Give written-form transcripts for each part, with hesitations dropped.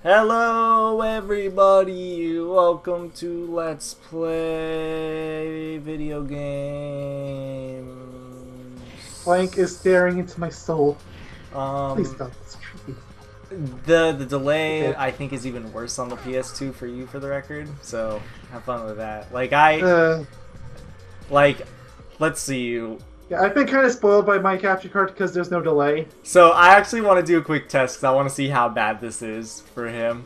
Hello everybody, welcome to Let's Play Video Games. Clank is staring into my soul. Please Um, stop. It's creepy. the delay Okay. I think is even worse on the PS2 for you, for the record, so have fun with that. Uh, Like, let's see. yeah, I've been kind of spoiled by my capture card because there's no delay. So I actually want to do a quick test because I want to see how bad this is for him.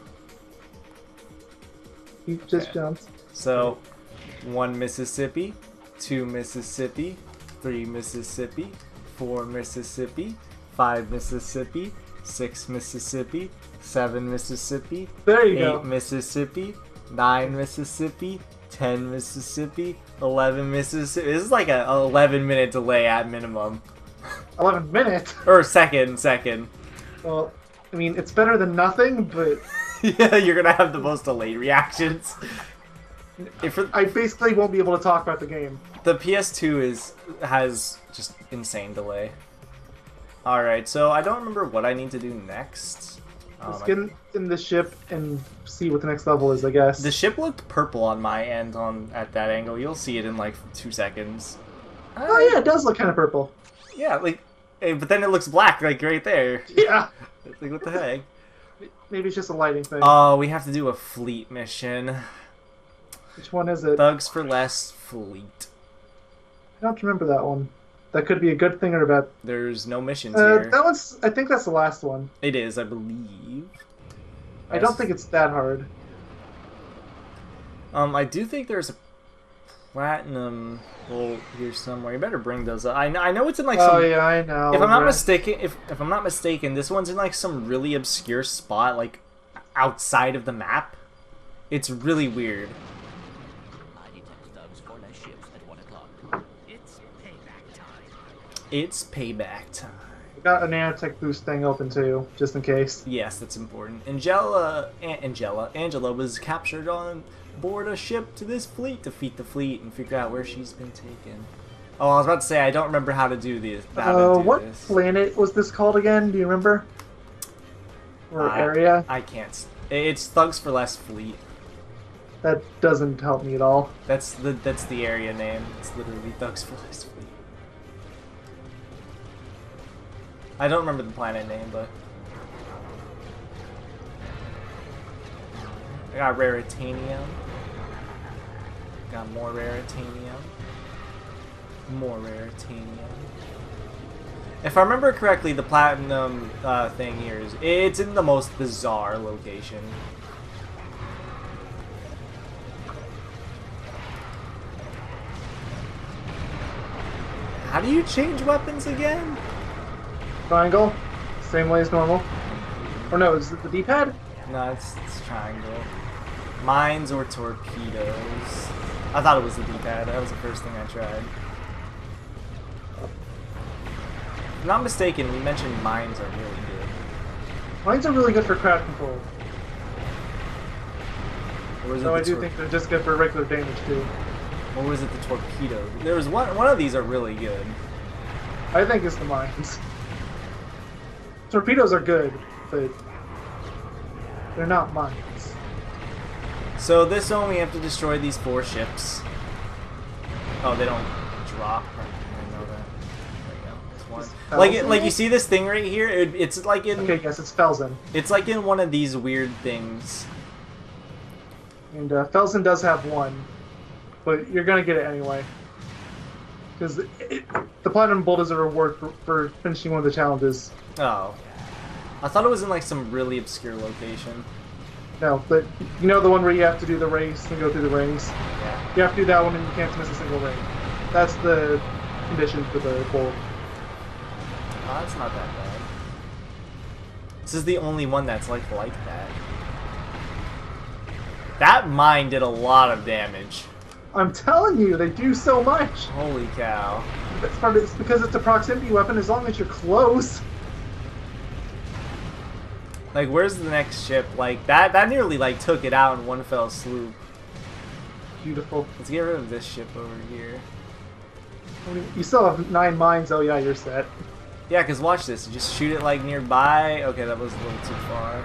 He just jumps. So, 1 Mississippi, 2 Mississippi, 3 Mississippi, 4 Mississippi, 5 Mississippi, 6 Mississippi, 7 Mississippi, There you 8 go. Mississippi, 9 Mississippi, 10 Mississippi, 11 Mississippi. This is like a 11-minute delay at minimum. 11 minutes. Or second. Well, I mean, it's better than nothing, but Yeah, you're gonna have the most delayed reactions. I basically won't be able to talk about the game. The PS2 has just insane delay. Alright, so I don't remember what I need to do next. Let's get in the ship and see what the next level is, I guess. The ship looked purple on my end at that angle. You'll see it in like 2 seconds. Oh yeah, it does look kind of purple. Yeah, like, but then it looks black, like right there. Yeah. Like, what the heck? Maybe it's just a lighting thing. Oh, we have to do a fleet mission. Which one is it? Thugs for Less Fleet. I don't remember that one. That could be a good thing or a bad. There's no missions here. That one's. I think that's the last one. It is, I believe. I don't think it's that hard. I do think there's a platinum hole here somewhere. You better bring those up. I know it's in like some. Oh yeah, I know. If I'm not mistaken, if I'm not mistaken, this one's in like some really obscure spot, like outside of the map. It's really weird. It's payback time. We got a nanotech boost thing open too, just in case. Yes, that's important. Angela was captured on board a ship to this fleet. Defeat the fleet and figure out where she's been taken. Oh, I was about to say I don't remember how to do this. What planet was this called again? Do you remember? Or area? I can't. It's Thugs for Less Fleet. That doesn't help me at all. That's the area name. It's literally Thugs for Less Fleet. I don't remember the planet name, but I got raritanium. Got more raritanium. More raritanium. If I remember correctly, the platinum thing here it's in the most bizarre location. How do you change weapons again? Triangle? Same way as normal. Or no, is it the D-pad? No, it's triangle. Mines or torpedoes. I thought it was the D-pad. That was the first thing I tried. If I'm not mistaken, we mentioned mines are really good. Mines are really good for crowd control. Or was it So the I do think they're just good for regular damage too. Or was it the torpedo? There was one of these are really good. I think it's the mines. Torpedoes are good, but they're not mines. So this one we have to destroy these 4 ships. Oh, they don't drop. I know that. There you go. It's one. Like you see this thing right here? It's like in. Okay, yes, it's Felsen. It's like in one of these weird things. And Felsen does have one, but you're gonna get it anyway. Because the Platinum Bolt is a reward for finishing one of the challenges. Oh. I thought it was in like some really obscure location. No, but you know the one where you have to do the race and go through the rings? Yeah. You have to do that one and you can't miss a single ring. That's the condition for the bolt. Oh, that's not that bad. This is the only one that's like that. That mine did a lot of damage. I'm telling you, they do so much! Holy cow. It's because it's a proximity weapon as long as you're close. Like, where's the next ship? Like, that nearly, like, took it out in one fell swoop. Beautiful. Let's get rid of this ship over here. You still have 9 mines, oh yeah, you're set. Yeah, because watch this. You just shoot it, like, nearby. Okay, that was a little too far.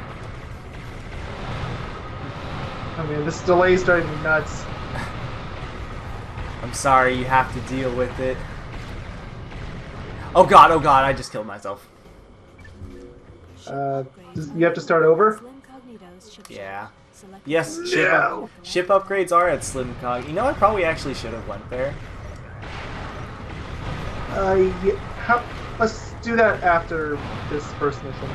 I mean, this delay is driving me nuts. I'm sorry, you have to deal with it. oh god, I just killed myself. You have to start over? Yeah. Yes, No. ship upgrades are at Slim Cog. You know, I probably actually should have went there. Yeah, let's do that after this first mission.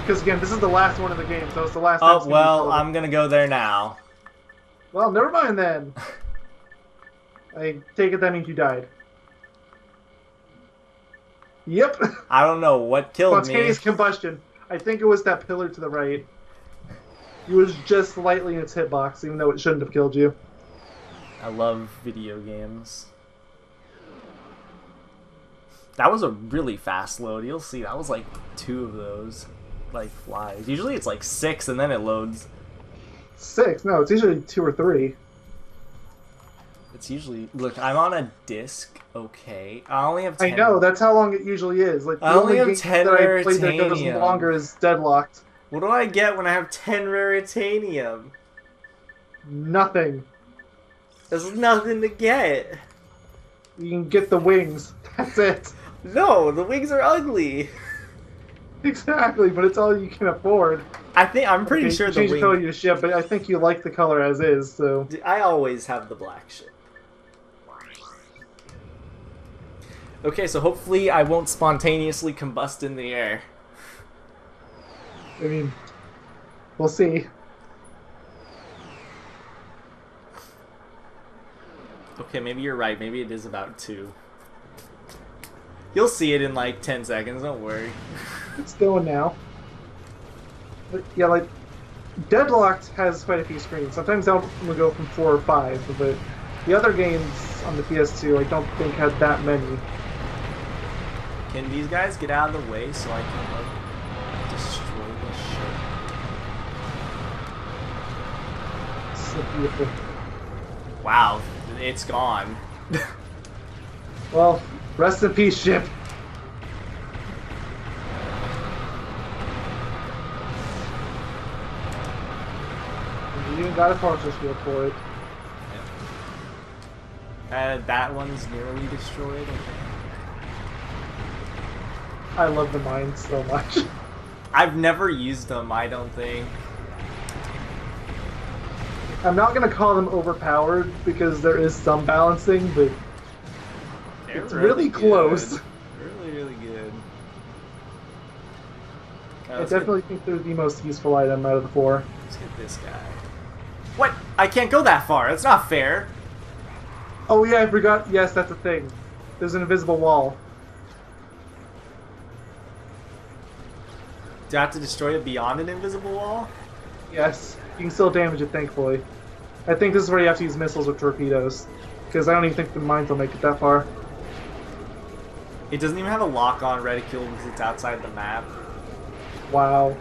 Because again, this is the last one of the game, so it's the last time. Oh, well, I'm gonna go there now. Well, never mind then. I take it that means you died. Yep. I don't know what killed me. Spontaneous combustion. I think it was that pillar to the right. It was just slightly in its hitbox, even though it shouldn't have killed you. I love video games. That was a really fast load. You'll see, that was like 2 of those. Like flies. Usually it's like 6 and then it loads. 6? No, it's usually 2 or 3. It's usually... Look, I'm on a disc. Okay. I only have 10... I know, that's how long it usually is. Like, the I only have game 10 that I played that goes raritanium. longer is Deadlocked. What do I get when I have 10 raritanium? Nothing. There's nothing to get. You can get the wings. That's it. No, the wings are ugly. Exactly, but it's all you can afford. I'm pretty sure the change the color wing... of your ship, but I think you like the color as is, so... I always have the black ship. Okay, so hopefully I won't spontaneously combust in the air. I mean, we'll see. Okay, maybe you're right. Maybe it is about 2. You'll see it in like 10 seconds, don't worry. It's going now. But yeah, like, Deadlocked has quite a few screens. Sometimes I'll go from 4 or 5, but the other games on the PS2 I don't think had that many. Can these guys get out of the way so I can, like, destroy this ship? So beautiful. Wow, it's gone. Well, rest in peace, ship. You even got a partial shield for it. That one's nearly destroyed. I love the mines so much. I've never used them, I don't think. I'm not going to call them overpowered because there is some balancing, but They're it's really close. Really good. I definitely think they're the most useful item out of the 4. Let's get this guy. What? I can't go that far. That's not fair. Oh yeah, I forgot. Yes, that's a thing. There's an invisible wall. Do I have to destroy it beyond an invisible wall? Yes, you can still damage it, thankfully. I think this is where you have to use missiles or torpedoes, because I don't even think the mines will make it that far. It doesn't even have a lock-on reticule because it's outside the map. Wow.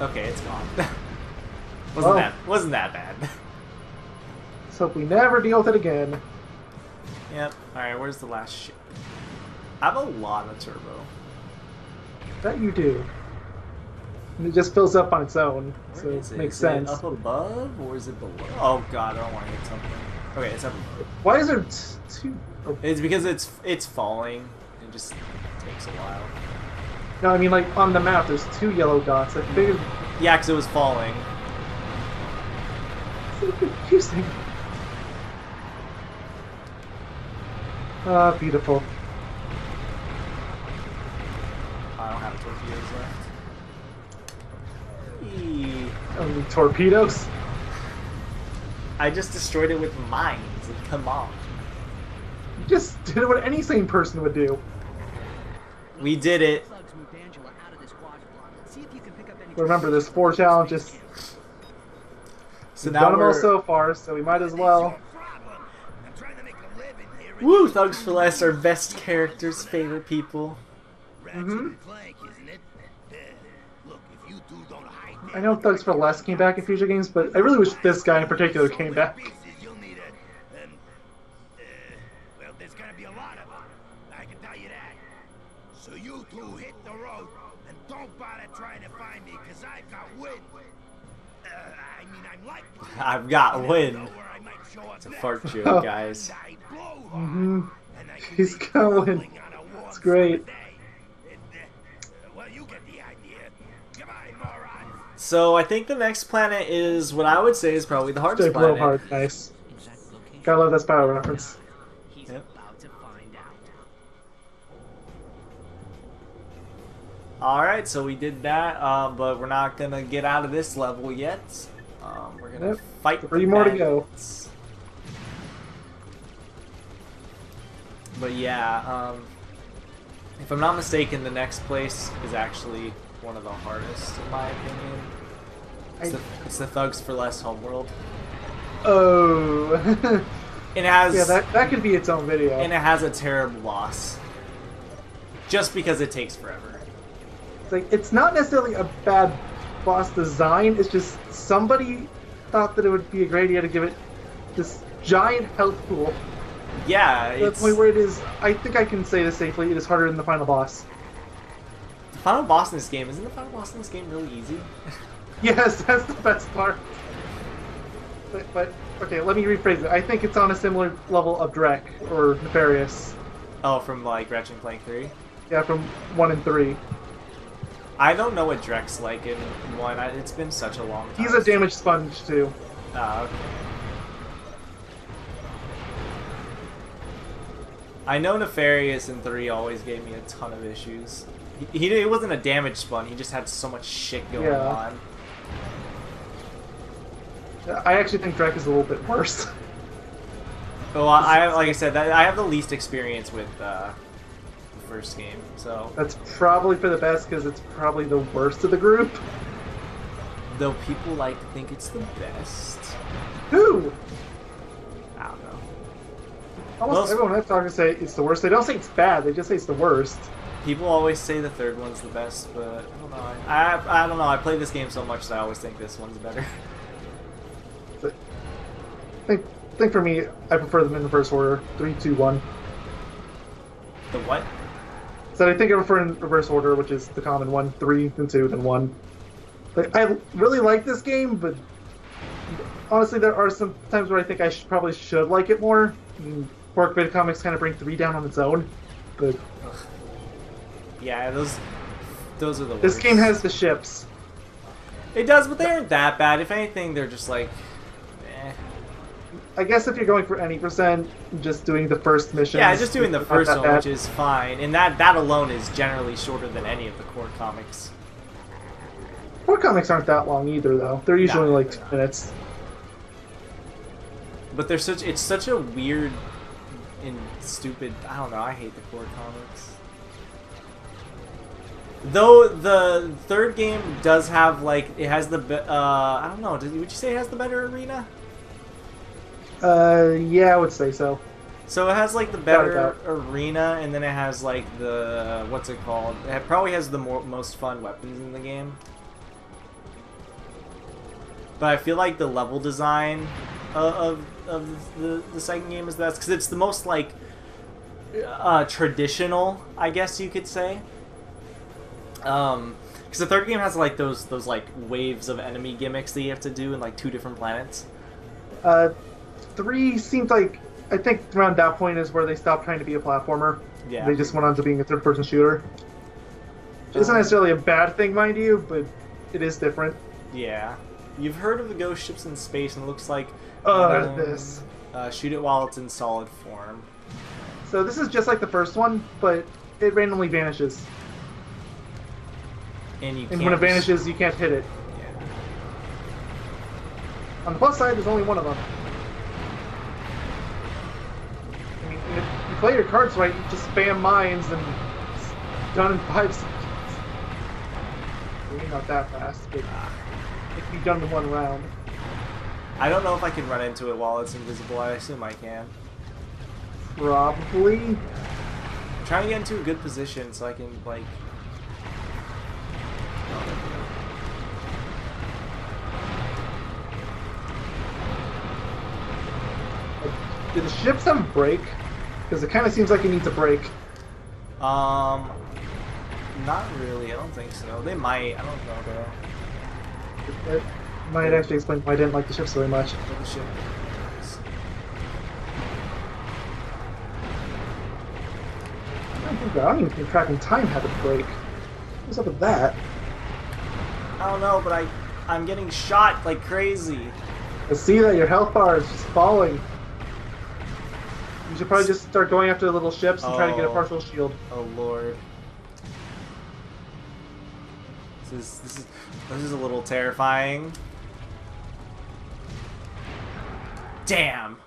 Okay, it's gone. Well, wasn't that bad. let's hope we never deal with it again. Yep. Alright, where's the last ship? I have a lot of turbo. That you do. And it just fills up on its own, Where so is it it? makes Is sense. it up above or is it below? Oh god, I don't want to hit something. Okay, it's up above. Why is there two? Oh. It's because it's falling. It just takes a while. No, I mean like on the map there's 2 yellow dots. I figured Yeah, because it was falling. it's so confusing. Ah, beautiful. I don't have torpedoes left. Eee. Only torpedoes? I just destroyed it with mines. Come on. You just did what any sane person would do. We did it. Remember, there's 4 challenges. So We've now done them all we're... so far, so we might as well. Woo! Thugs for Less, our best characters, favorite people. Mm-hmm. I know Thugs for Less came back in future games, but I really wish this guy in particular came back. Well, there's gonna be a lot of them. I can tell you that. So you two hit the road And don't bother trying to find me, because I've got wind. I mean, I'm like... I've got wind. I might show up It's a next. fart joke, guys. I blow hard, Mm-hmm. and I can He's be going. crawling on a warm It's great. summer day. Well, you get the idea. Goodbye, moron. So I think the next planet is what I would say is probably the hardest Stay blow planet. hard. Nice. Gotta love that spiral reference. He's Yep. about to find out. Alright, so we did that, but we're not gonna get out of this level yet. We're gonna Yep. fight 3 more to go. bandits. But yeah, if I'm not mistaken, the next place is actually one of the hardest, in my opinion. It's the Thugs for Less homeworld. Oh. It has, Yeah, that could be its own video. and it has a terrible boss. Just because it takes forever. It's like, it's not necessarily a bad boss design, it's just somebody thought that it would be a great idea to give it this giant health pool. Yeah, To the it's point where it is, I think I can say this safely, it is harder than the final boss. the final boss in this game. Isn't the final boss in this game really easy? Yes, that's the best part. But okay, let me rephrase it. I think it's on a similar level of Drek or Nefarious. Oh, from like Ratchet Clank 3? Yeah, from 1 and 3. I don't know what Drek's like in 1. It's been such a long time. He's a damage sponge too. Okay. I know Nefarious in 3 always gave me a ton of issues. He wasn't a damage spawn, he just had so much shit going Yeah. on. I actually think Drek is a little bit worse. Well, like I said, I have the least experience with the first game, so... That's probably for the best because it's probably the worst of the group. Though people like to think it's the best. Who? I don't know. Almost Most- everyone I've talked to say it's the worst. They don't say it's bad, they just say it's the worst. People always say the third one's the best, but I don't know. I don't know. I play this game so much that I always think this one's better. I think for me, I prefer them in reverse order. 3, 2, 1. The what? So I think I prefer in reverse order, which is the common one. 3, then 2, then 1. Like, I really like this game, but honestly, there are some times where I think I probably should like it more. Pork Bit Comics kind of bring 3 down on its own, but Yeah, those are the worst. this game has the ships. It does, but they aren't that bad. If anything, they're just like, eh. I guess if you're going for any percent, just doing the first mission. Yeah, just doing the first one, bad. which is fine, and that alone is generally shorter than any of the core comics. Pork comics aren't that long either, though. They're usually No, like they're 2 not. minutes. But it's such a weird and stupid. I don't know. I hate the core comics. Though the third game does have like it has the I don't know. Would you say it has the better arena? Yeah, I would say so. So it has like the Without a better doubt. arena, and then it has like the what's it called? It probably has the most fun weapons in the game. But I feel like the level design of the second game is best because it's the most like traditional, I guess you could say. Because the third game has like those like waves of enemy gimmicks that you have to do in like 2 different planets. 3 seems like, I think around that point is where they stopped trying to be a platformer. Yeah. They just went on to being a third-person shooter. Which isn't necessarily a bad thing, mind you, but it is different. Yeah. You've heard of the ghost ships in space, and it looks like This. shoot it while it's in solid form. So this is just like the first one, but it randomly vanishes. And you And can't when it just- vanishes, you can't hit it. Yeah. On the plus side, there's only one of them. I mean, if you play your cards right, you just spam mines and it's done in 5 seconds. Maybe not that fast, but it can be done in 1 round. I don't know if I can run into it while it's invisible. I assume I can. Probably. I'm trying to get into a good position so I can like. Do the ships have a break? Because it kind of seems like it needs a break. Not really. I don't think so. They might. I don't know though. It might actually explain why I didn't like the ships very much. Little ship. I don't even think tracking time had a break. What's up with that? I don't know, but I'm getting shot like crazy. I see that your health bar is just falling. You should probably just start going after the little ships and try to get a partial shield. Oh lord. This is a little terrifying. Damn.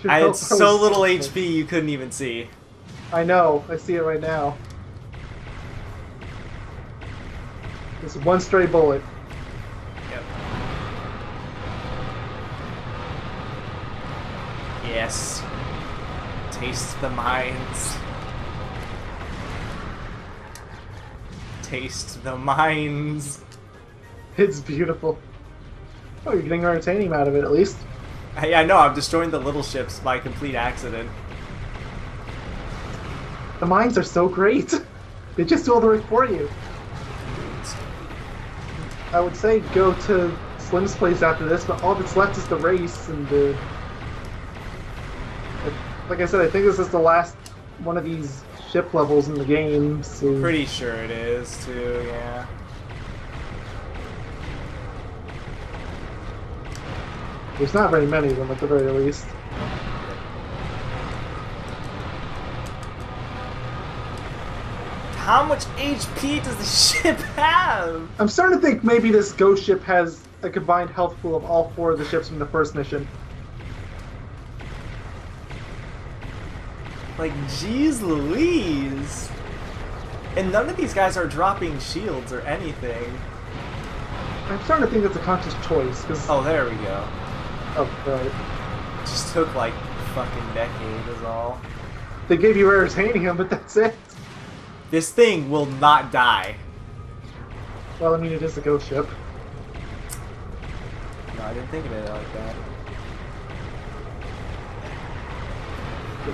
I had so little HP you couldn't even see. I know, I see it right now. Just one stray bullet. Yep. Yes. Taste the mines. Taste the mines. It's beautiful. Oh, you're getting entertaining out of it at least. I know, I'm destroying the little ships by complete accident. The mines are so great. They just do all the work for you. I would say go to Slim's place after this, but all that's left is the race and the... Like I said, I think this is the last one of these ship levels in the game, so... Pretty sure it is, too, yeah. There's not very many of them, at the very least. How much HP does the ship have? I'm starting to think maybe this ghost ship has a combined health pool of all 4 of the ships from the first mission. Like, jeez Louise. And none of these guys are dropping shields or anything. I'm starting to think that's a conscious choice, because... Oh, there we go. Oh, right. Just took like a fucking decade is all. They gave you rare titanium, but that's it. This thing will not die. Well, I mean, it is a ghost ship. No, I didn't think of it like that.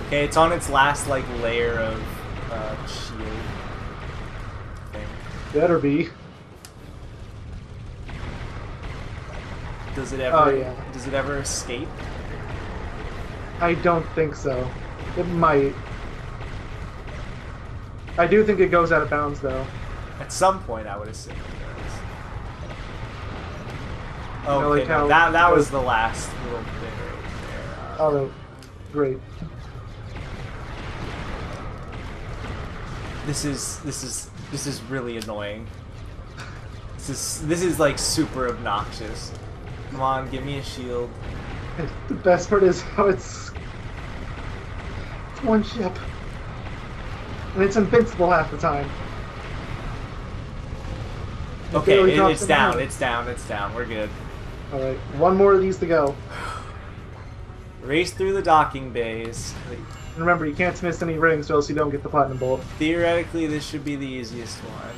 Okay, it's on its last like layer of shield thing. Better be. Does it ever? Oh, yeah. Does it ever escape? I don't think so. It might. I do think it goes out of bounds, though. At some point, I would assume it does. You know, Okay, like no, how- that was the last little bit right there. Oh, great. This is really annoying. This is like super obnoxious. Come on, give me a shield. The best part is how it's one ship. And it's invincible half the time. Okay, it's down, it's down, it's down. We're good. Alright, one more of these to go. Race through the docking bays. And remember, you can't miss any rings or else you don't get the platinum bullet. Theoretically, this should be the easiest one.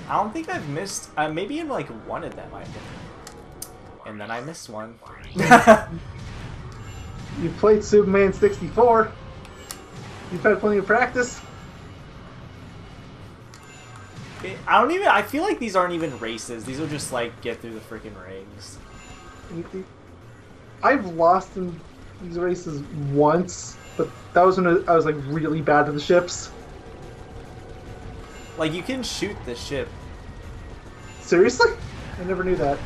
I don't think I've missed... maybe in like one of them I did. And then I missed one. You played Superman 64. You've had plenty of practice. I feel like these aren't even races. These are just like get through the freaking rings. I've lost in these races once, but that was when I was like really bad at the ships. Like you can shoot the ship. Seriously? I never knew that.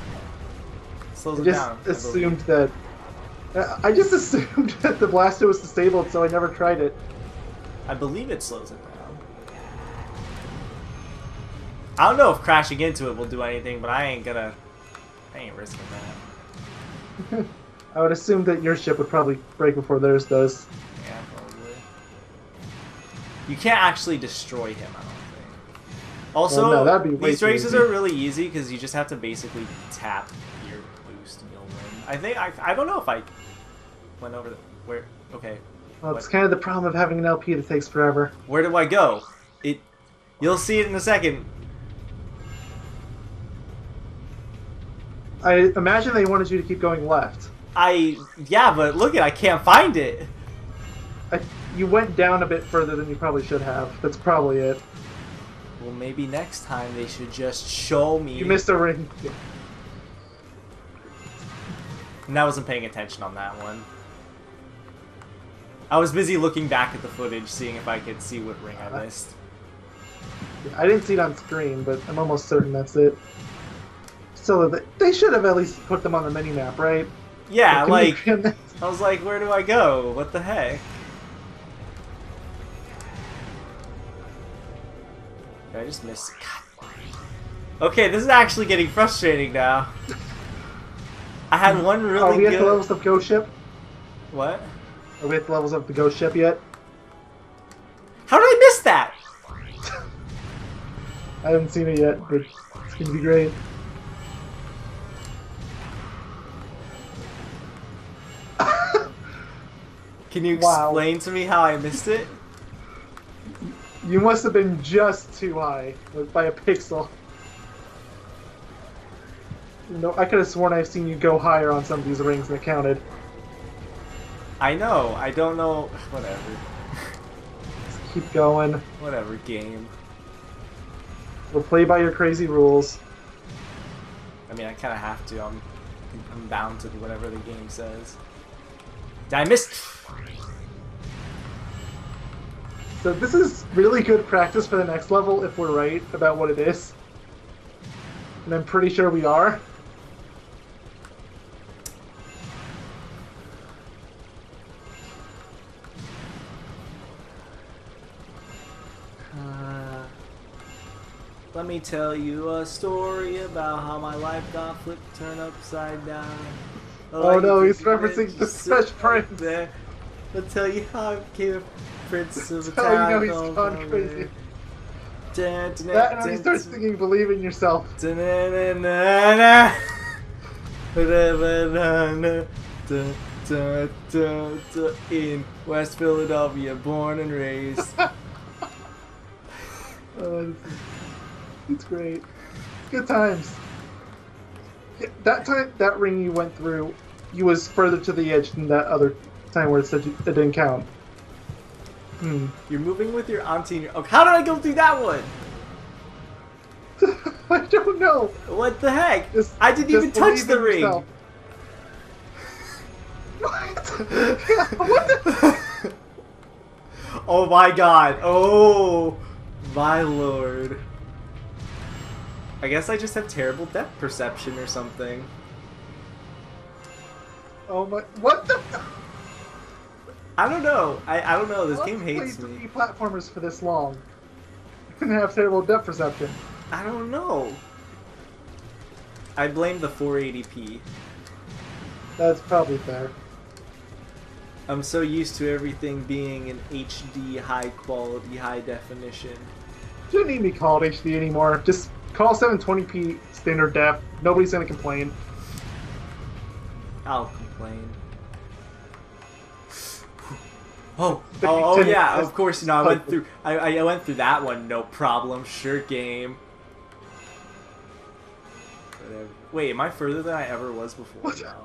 Slows I it just down. assumed that. I just assumed that the blaster was disabled, so I never tried it. I believe it slows it down. I don't know if crashing into it will do anything, but I ain't risking that. I would assume that your ship would probably break before theirs does. Yeah, probably. You can't actually destroy him, I don't think. Also, Well, no, that'd be way these too races easy. are really easy because you just have to basically tap your boost and you'll win. I think I don't know if I went over where. Okay. Well, it's kind of the problem of having an LP that takes forever. Where do I go? You'll see it in a second. I imagine they wanted you to keep going left. Yeah, but look I can't find it. You went down a bit further than you probably should have. That's probably it. Well, maybe next time they should just show me. You missed a ring. And I wasn't paying attention on that one. I was busy looking back at the footage, seeing if I could see what ring I missed. I didn't see it on screen, but I'm almost certain that's it. So they should have at least put them on the mini-map, right? Yeah, like, I was like, where do I go? What the heck? Did I just miss it? God. Okay, this is actually getting frustrating now. I had one really good... Are we at the levels of Ghost Ship? What? Are we at the levels of the Ghost Ship yet? How did I miss that? I haven't seen it yet, but it's going to be great. Can you explain to me how I missed it? You must have been just too high, by a pixel. You know, I could have sworn I've seen you go higher on some of these rings and it counted. I know. I don't know. Whatever. Just keep going. Whatever, game. We'll play by your crazy rules. I mean, I kind of have to. I'm bound to whatever the game says. Did I miss? So this is really good practice for the next level if we're right about what it is. And I'm pretty sure we are. Let me tell you a story about how my life got flipped, turned upside down. Oh no, he's referencing the Fresh Prince. There. I'll tell you how I became a prince of a Oh, town. you know he's gone crazy. That and when he starts singing Believe in Yourself. In West Philadelphia, born and raised. It's great. Good times. That time, that ring you went through, you was further to the edge than that other time where it said it didn't count. You're moving with your auntie and your... Oh, how did I go through that one? I don't know. What the heck? I didn't even touch the ring. What? Yeah, what the... Oh my god. Oh my lord. I guess I just have terrible depth perception or something. Oh my... What the... I don't know. I don't know. This game hates me. me. Platformers for this long and have terrible depth perception. I don't know. I blame the 480p. That's probably fair. I'm so used to everything being in HD, high quality, high definition. You don't need me called HD anymore. Just call 720p standard def. Nobody's gonna complain. I'll complain. Oh yeah, of course, you know, I went through that one, no problem, sure game. Whatever. Wait, am I further than I ever was before? What? No.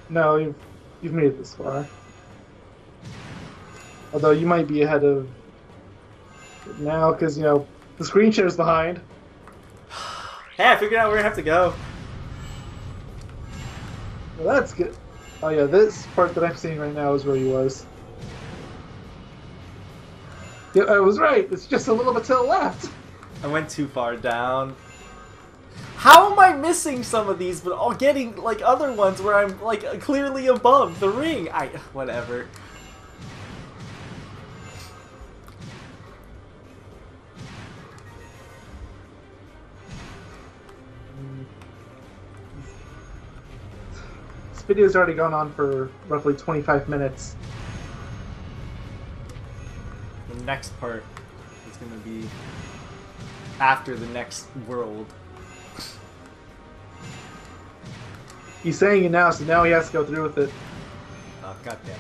No, you've made it this far. Although you might be ahead of it now, because, you know, the screen share's behind. Hey, I figured out where I have to go. Well, that's good. Oh yeah, this part that I'm seeing right now is where he was. Yeah, I was right. It's just a little bit to the left. I went too far down. How am I missing some of these, but all getting like other ones where I'm like clearly above the ring? Whatever. This video's already gone on for roughly 25 minutes. The next part is going to be after the next world. He's saying it now, so now he has to go through with it. Oh, goddammit.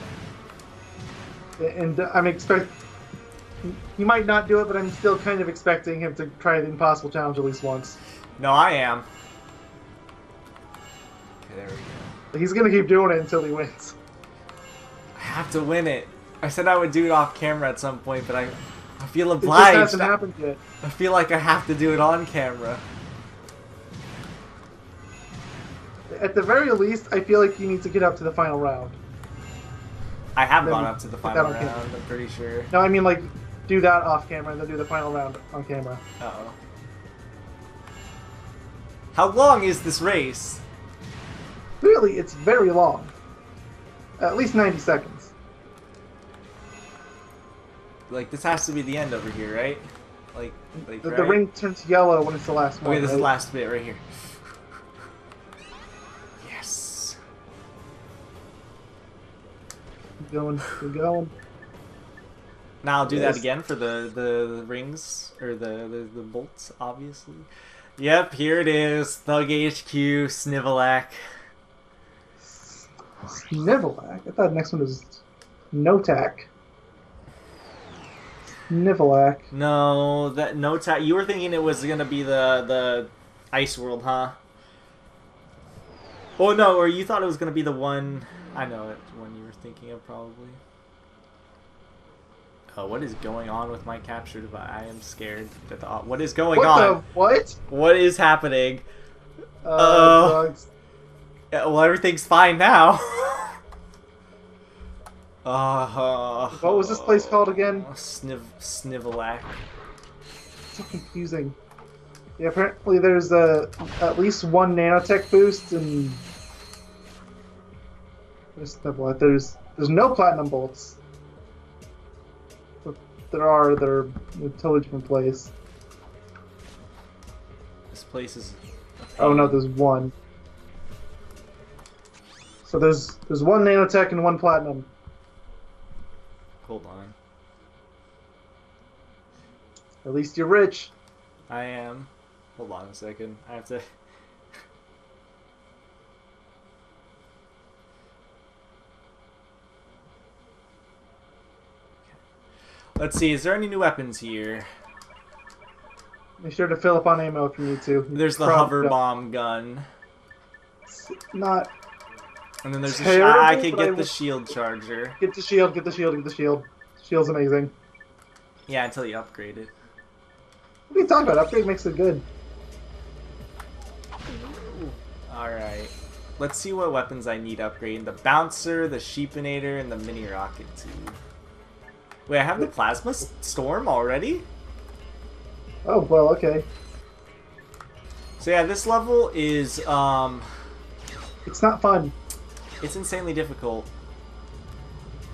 And I'm expect. He might not do it, but I'm still kind of expecting him to try the impossible challenge at least once. No, I am. Okay, there we go. He's gonna keep doing it until he wins. I have to win it. I said I would do it off camera at some point, but I feel It just obliged. hasn't happened yet. I feel like I have to do it on camera. At the very least, I feel like you need to get up to the final round. I have Then gone we up to the put that final on camera. round, I'm pretty sure. No, I mean like do that off camera and then do the final round on camera. Uh-oh. How long is this race? Really, it's very long. At least 90 seconds. Like, this has to be the end over here, right? Like The right? ring turns yellow when it's the last one. Okay, this is the right? last bit right here. Yes. Keep going, keep going. Now I'll do Yes. that again for the rings, or the bolts, obviously. Yep, here it is. Thug HQ, Snivelac. Snivelac? I thought the next one was Notak. Snivelac. No, that no tag. You were thinking it was gonna be the Ice World, huh? Oh no, or you thought it was gonna be the one. I know it. One you were thinking of, probably. Oh, what is going on with my capture device? I am scared. What is going What on? the what? What is happening? Drugs. Yeah, well, everything's fine now. What was this place called again? Snivelac. So confusing. Yeah, apparently there's at least one nanotech boost and there's no platinum bolts. But there are, they're in a totally different place. This place is. Oh no, there's one. So there's one nanotech and one platinum. Hold on. At least you're rich. I am. Hold on a second. I have to. Let's see. Is there any new weapons here? Make sure to fill up on ammo if you need to. There's the Probably hover bomb gun, It's not. and then there's Terrible, I could but I get the would- shield charger. Get the shield, get the shield, get the shield. Shield's amazing. Yeah, until you upgrade it. What are you talking about? Upgrade makes it good. All right. Let's see what weapons I need upgrading. The bouncer, the sheepinator, and the mini rocket tube. Wait, I have the plasma storm already? Oh, well, okay. So yeah, this level is It's not fun. it's insanely difficult,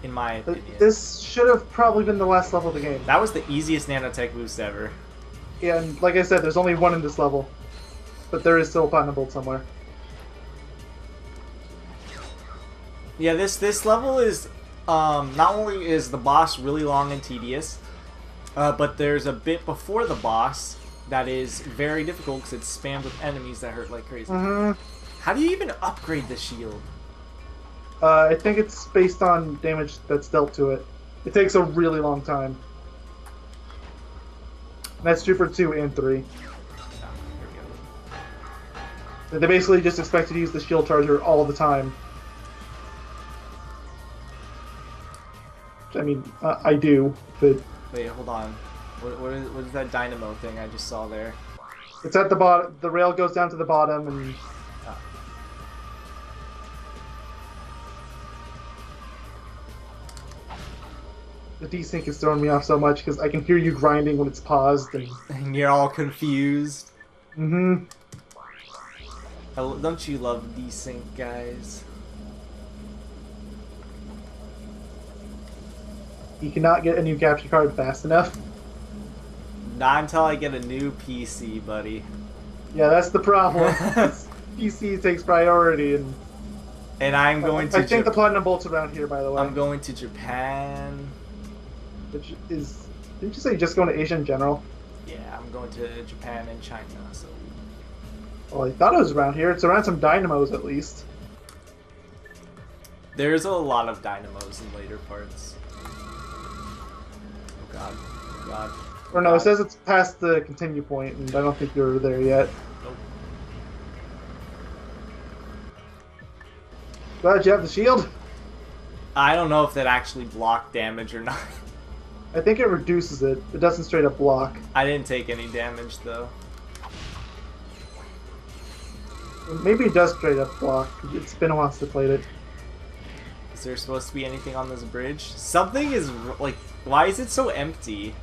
in my opinion. This should have probably been the last level of the game. That was the easiest nanotech boost ever. And like I said, there's only one in this level. But there is still a platinum bolt somewhere. Yeah, this level is not only is the boss really long and tedious, but there's a bit before the boss that is very difficult because it's spammed with enemies that hurt like crazy. How do you even upgrade the shield? I think it's based on damage that's dealt to it. It takes a really long time. And that's true for 2 and 3. Oh, here we go. They basically just expect you to use the shield charger all the time. I mean, I do, but Wait, hold on. What is that dynamo thing I just saw there? it's at the bottom. The rail goes down to the bottom, and Oh. the desync is throwing me off so much because I can hear you grinding when it's paused. And you're all confused. Mm-hmm. Don't you love desync, guys? You cannot get a new capture card fast enough. Not until I get a new PC, buddy. Yeah, that's the problem. PC takes priority, and And I'm going to. I think the platinum bolt's around here, by the way. I'm going to Japan. Which is, didn't you say just going to Asia in general? Yeah, I'm going to Japan and China. So. Well, I thought it was around here. It's around some dynamos, at least. There's a lot of dynamos in later parts. Oh god. Oh god. Or no, it says it's past the continue point, and I don't think you're there yet. Nope. Glad you have the shield. I don't know if that actually blocked damage or not. I think it reduces it. It doesn't straight up block. I didn't take any damage though. Maybe it does straight up block. It's been a while since I played it. Is there supposed to be anything on this bridge? Something is like, why is it so empty?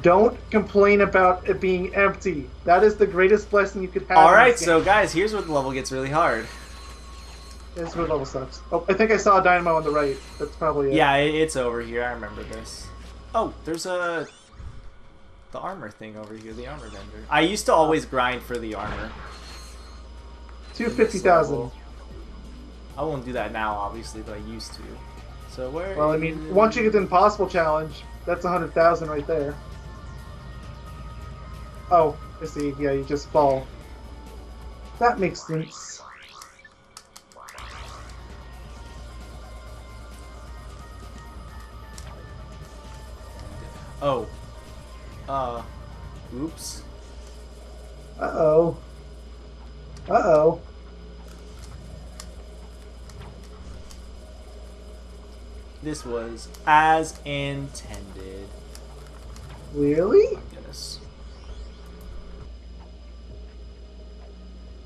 Don't complain about it being empty. That is the greatest blessing you could have. Alright, so guys, here's where the level gets really hard. This is where level sucks. Oh, I think I saw a dynamo on the right. That's probably it. Yeah, it's over here. I remember this. Oh, there's the armor thing over here, the armor vendor. I used to always grind for the armor. 250,000. I won't do that now, obviously, but I used to. So where? Well, I mean, once you get the impossible challenge, that's 100,000 right there. Oh, I see. Yeah, you just fall. That makes sense. Oh. Oops. Uh-oh. Uh-oh. This was as intended. Really? Yes.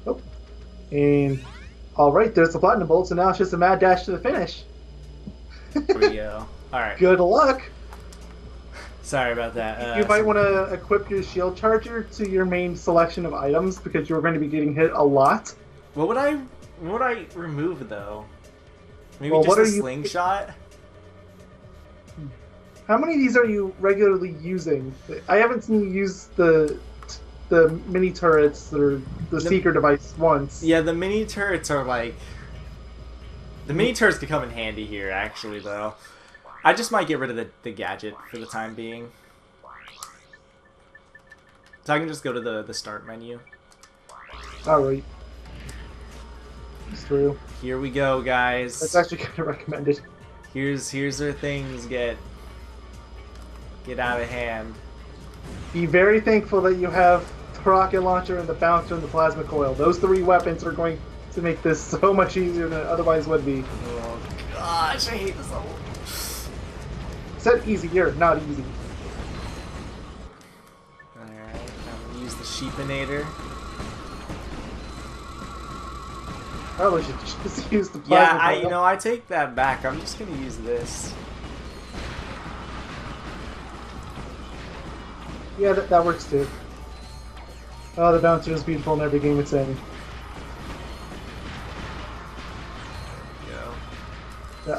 Oh. And, alright, there's the platinum bolt, so now it's just a mad dash to the finish. There we go. Alright. Good luck. Sorry about that. You might want to equip your shield charger to your main selection of items because you're going to be getting hit a lot. What would I remove though? Maybe Well, just what a are you- slingshot? How many of these are you regularly using? I haven't seen you use the mini turrets or the seeker device once. Yeah, the mini turrets are like... The mini turrets could come in handy here, actually, though. I just might get rid of the gadget for the time being. So I can just go to the start menu. Alright. It's true. Here we go, guys. That's actually kind of recommended. Here's where things get out of hand. Be very thankful that you have the rocket launcher and the bouncer and the plasma coil. Those three weapons are going to make this so much easier than it otherwise would be. Oh gosh, I hate this level. Said easier, not easy. Alright, I'm gonna use the sheepinator. Probably should just use the plasma Yeah, coil. I take that back. I'm just gonna use this. Yeah, that works too. Oh, the bouncer is beautiful in every game it's in.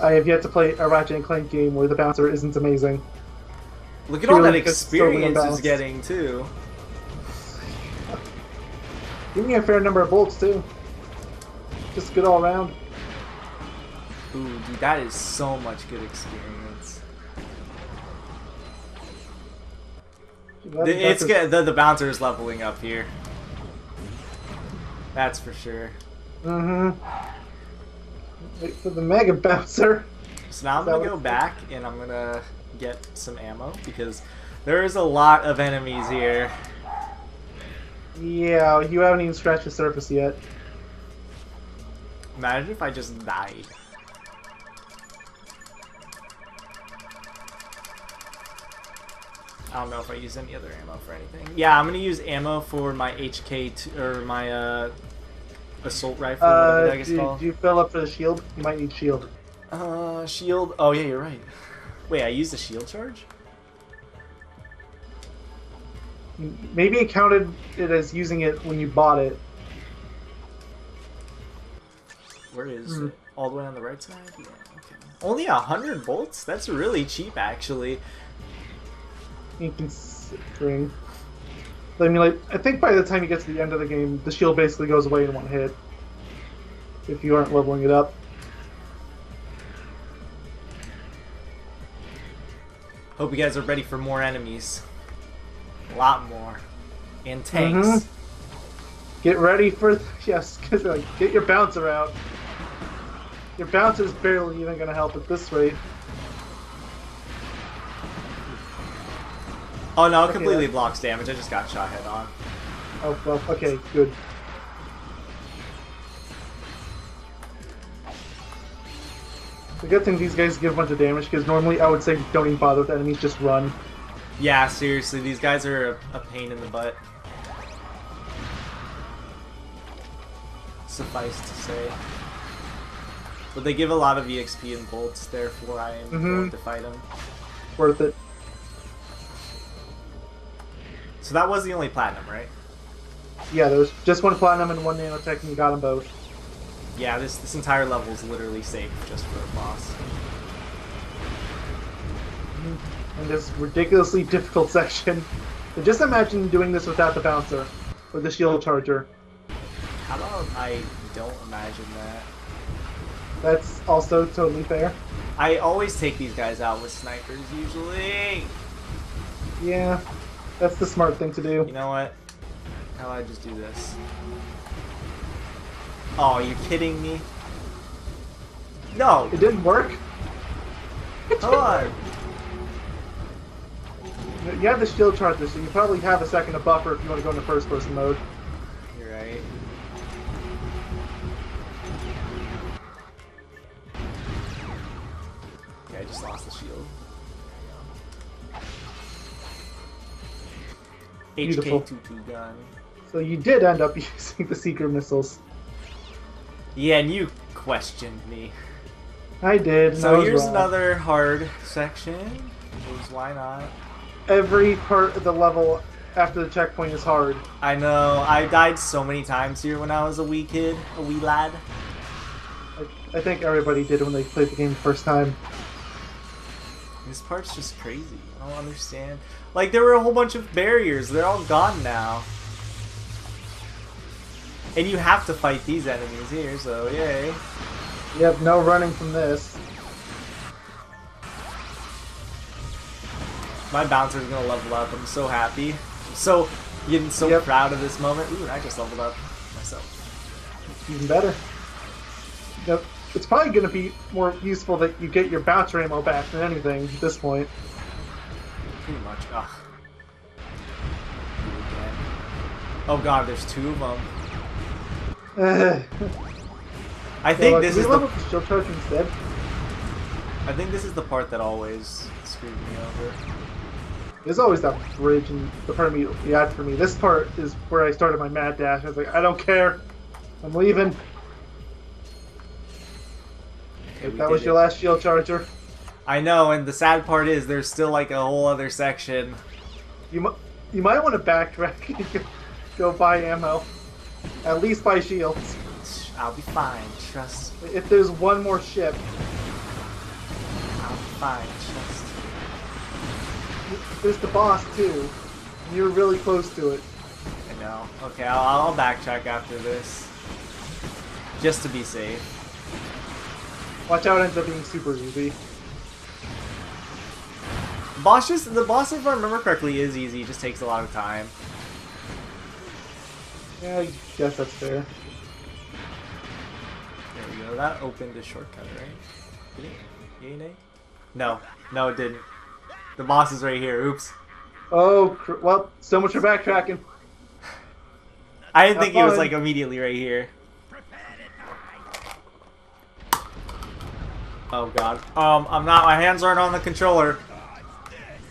I have yet to play a Ratchet and Clank game where the bouncer isn't amazing. Look at all that Purely because it's so experience unbalanced. is getting, too. Give me a fair number of bolts too. Just good all around. Ooh, dude, that is so much good experience. It's good. The bouncer is leveling up here. That's for sure. Mm-hmm. Wait for the Mega Bouncer. So now I'm gonna go back and I'm gonna get some ammo because there is a lot of enemies here. Yeah, you haven't even scratched the surface yet. Imagine if I just died. I don't know if I use any other ammo for anything. Yeah, I'm gonna use ammo for my HK or my assault rifle. Whatever that gets called. Do you fill up for the shield? You might need shield. Shield. Oh yeah, you're right. Wait, I used a shield charge? Maybe it counted it as using it when you bought it. Where is it? All the way on the right side? Yeah, okay. Only 100 bolts? That's really cheap, actually. Considering. I mean, like, I think by the time you get to the end of the game, the shield basically goes away in one hit. If you aren't leveling it up. Hope you guys are ready for more enemies. A lot more. And tanks. Get ready for... Yes, like, get your bouncer out. Your bouncer's barely even going to help at this rate. Oh no, it completely blocks damage. I just got shot head on. Oh, well, okay, good. The good thing these guys give a bunch of damage, because normally I would say don't even bother with enemies, just run. Yeah, seriously, these guys are a pain in the butt. Suffice to say. But they give a lot of EXP and bolts, therefore I am going to fight them. Worth it. So that was the only platinum, right? Yeah, there was just one platinum and one nanotech, and you got them both. Yeah, this entire level is literally safe just for a boss. And this ridiculously difficult section. But just imagine doing this without the bouncer, or the shield charger. How about I don't imagine that? That's also totally fair. I always take these guys out with snipers, usually. Yeah, that's the smart thing to do. You know what? How about I just do this? Oh, you're kidding me? No! It didn't work? Come on! You have the shield charger, so you probably have a second of buffer if you want to go into first-person mode. You're right. Okay, I just lost the shield. Beautiful. HK-22 gun. So you did end up using the secret missiles. Yeah, and you questioned me. I did. And I So was here's wrong. another hard section. Because why not? Every part of the level after the checkpoint is hard. I know. I died so many times here when I was a wee kid. A wee lad. I think everybody did when they played the game the first time. This part's just crazy. I don't understand. Like, there were a whole bunch of barriers. They're all gone now. And you have to fight these enemies here, so yay. You have no running from this. My bouncer's gonna level up. I'm so happy. I'm so getting so proud of this moment. Ooh, and I just leveled up myself. Even better. Yep. It's probably going to be more useful that you get your bouncer ammo back than anything at this point. Pretty much. Ugh. Oh god, there's two of them. I think this is the shield charge instead. I think this is the part that always screwed me over. There's always that bridge and the part of me you had for me. This part is where I started my mad dash. I was like, I don't care. I'm leaving. Okay, That was your last shield charger. I know, and the sad part is there's still like a whole other section. You might want to backtrack and go buy ammo. At least buy shields. I'll be fine, trust me. If there's one more ship. I'll be fine, trust me. There's the boss too. You're really close to it. I know. Okay, I'll backtrack after this. Just to be safe. Watch out, it ends up being super easy. The boss, if I remember correctly, is easy. It just takes a lot of time. Yeah, I guess that's fair. There we go. That opened a shortcut, right? Did it? Yay, nay? No. No, it didn't. The boss is right here. Oops. Oh, well, so much for backtracking. I didn't think it was fun. like immediately right here. Oh god. I'm not. My hands aren't on the controller.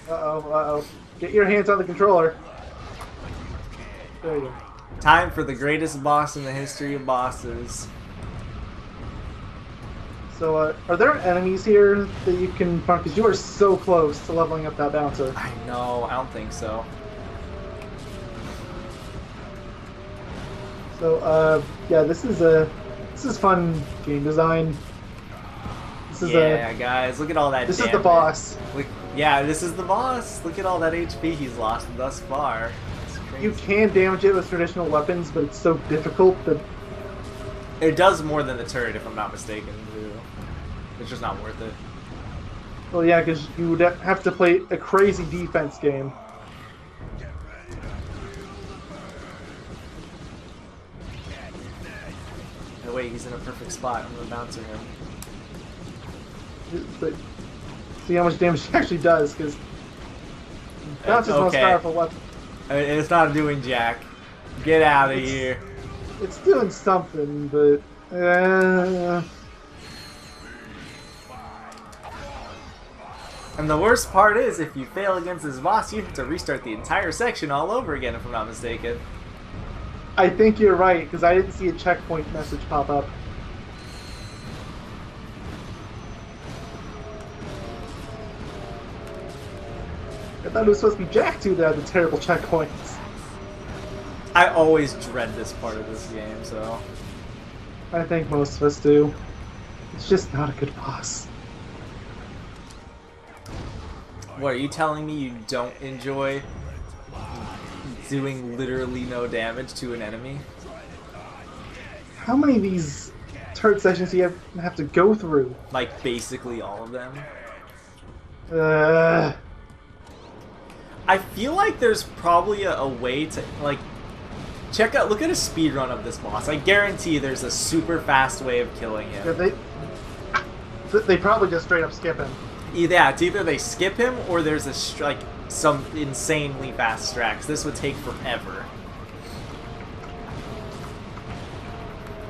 Uh-oh. Get your hands on the controller. There you go. Time for the greatest boss in the history of bosses. So, are there enemies here that you can find? Because you are so close to leveling up that bouncer. I know. I don't think so. So, yeah, this is fun game design. This is guys, look at all that. This is the damage. boss. Look, yeah, this is the boss. Look at all that HP he's lost thus far. It's crazy. You can damage it with traditional weapons, but it's so difficult that It does more than the turret, if I'm not mistaken. Too. It's just not worth it. well, yeah, because you would have to play a crazy defense game. No, wait, he's in a perfect spot. I'm gonna bounce him. But see how much damage it actually does, because bouncer's the most okay. powerful weapon. I mean, it's not doing jack. Get out of here. It's doing something, but And the worst part is, if you fail against this boss, you have to restart the entire section all over again, if I'm not mistaken. I think you're right, because I didn't see a checkpoint message pop up. I thought it was supposed to be Jack 2 that had the terrible checkpoints. I always dread this part of this game, so... I think most of us do. It's just not a good boss. What, are you telling me you don't enjoy doing literally no damage to an enemy? How many of these turret sessions do you have to go through? Like, basically all of them? I feel like there's probably a way to, like... look at a speedrun of this boss. I guarantee there's a super fast way of killing him. Yeah, they probably just straight up skip him. Yeah, it's either they skip him or there's a some insanely fast strat. 'Cause this would take forever.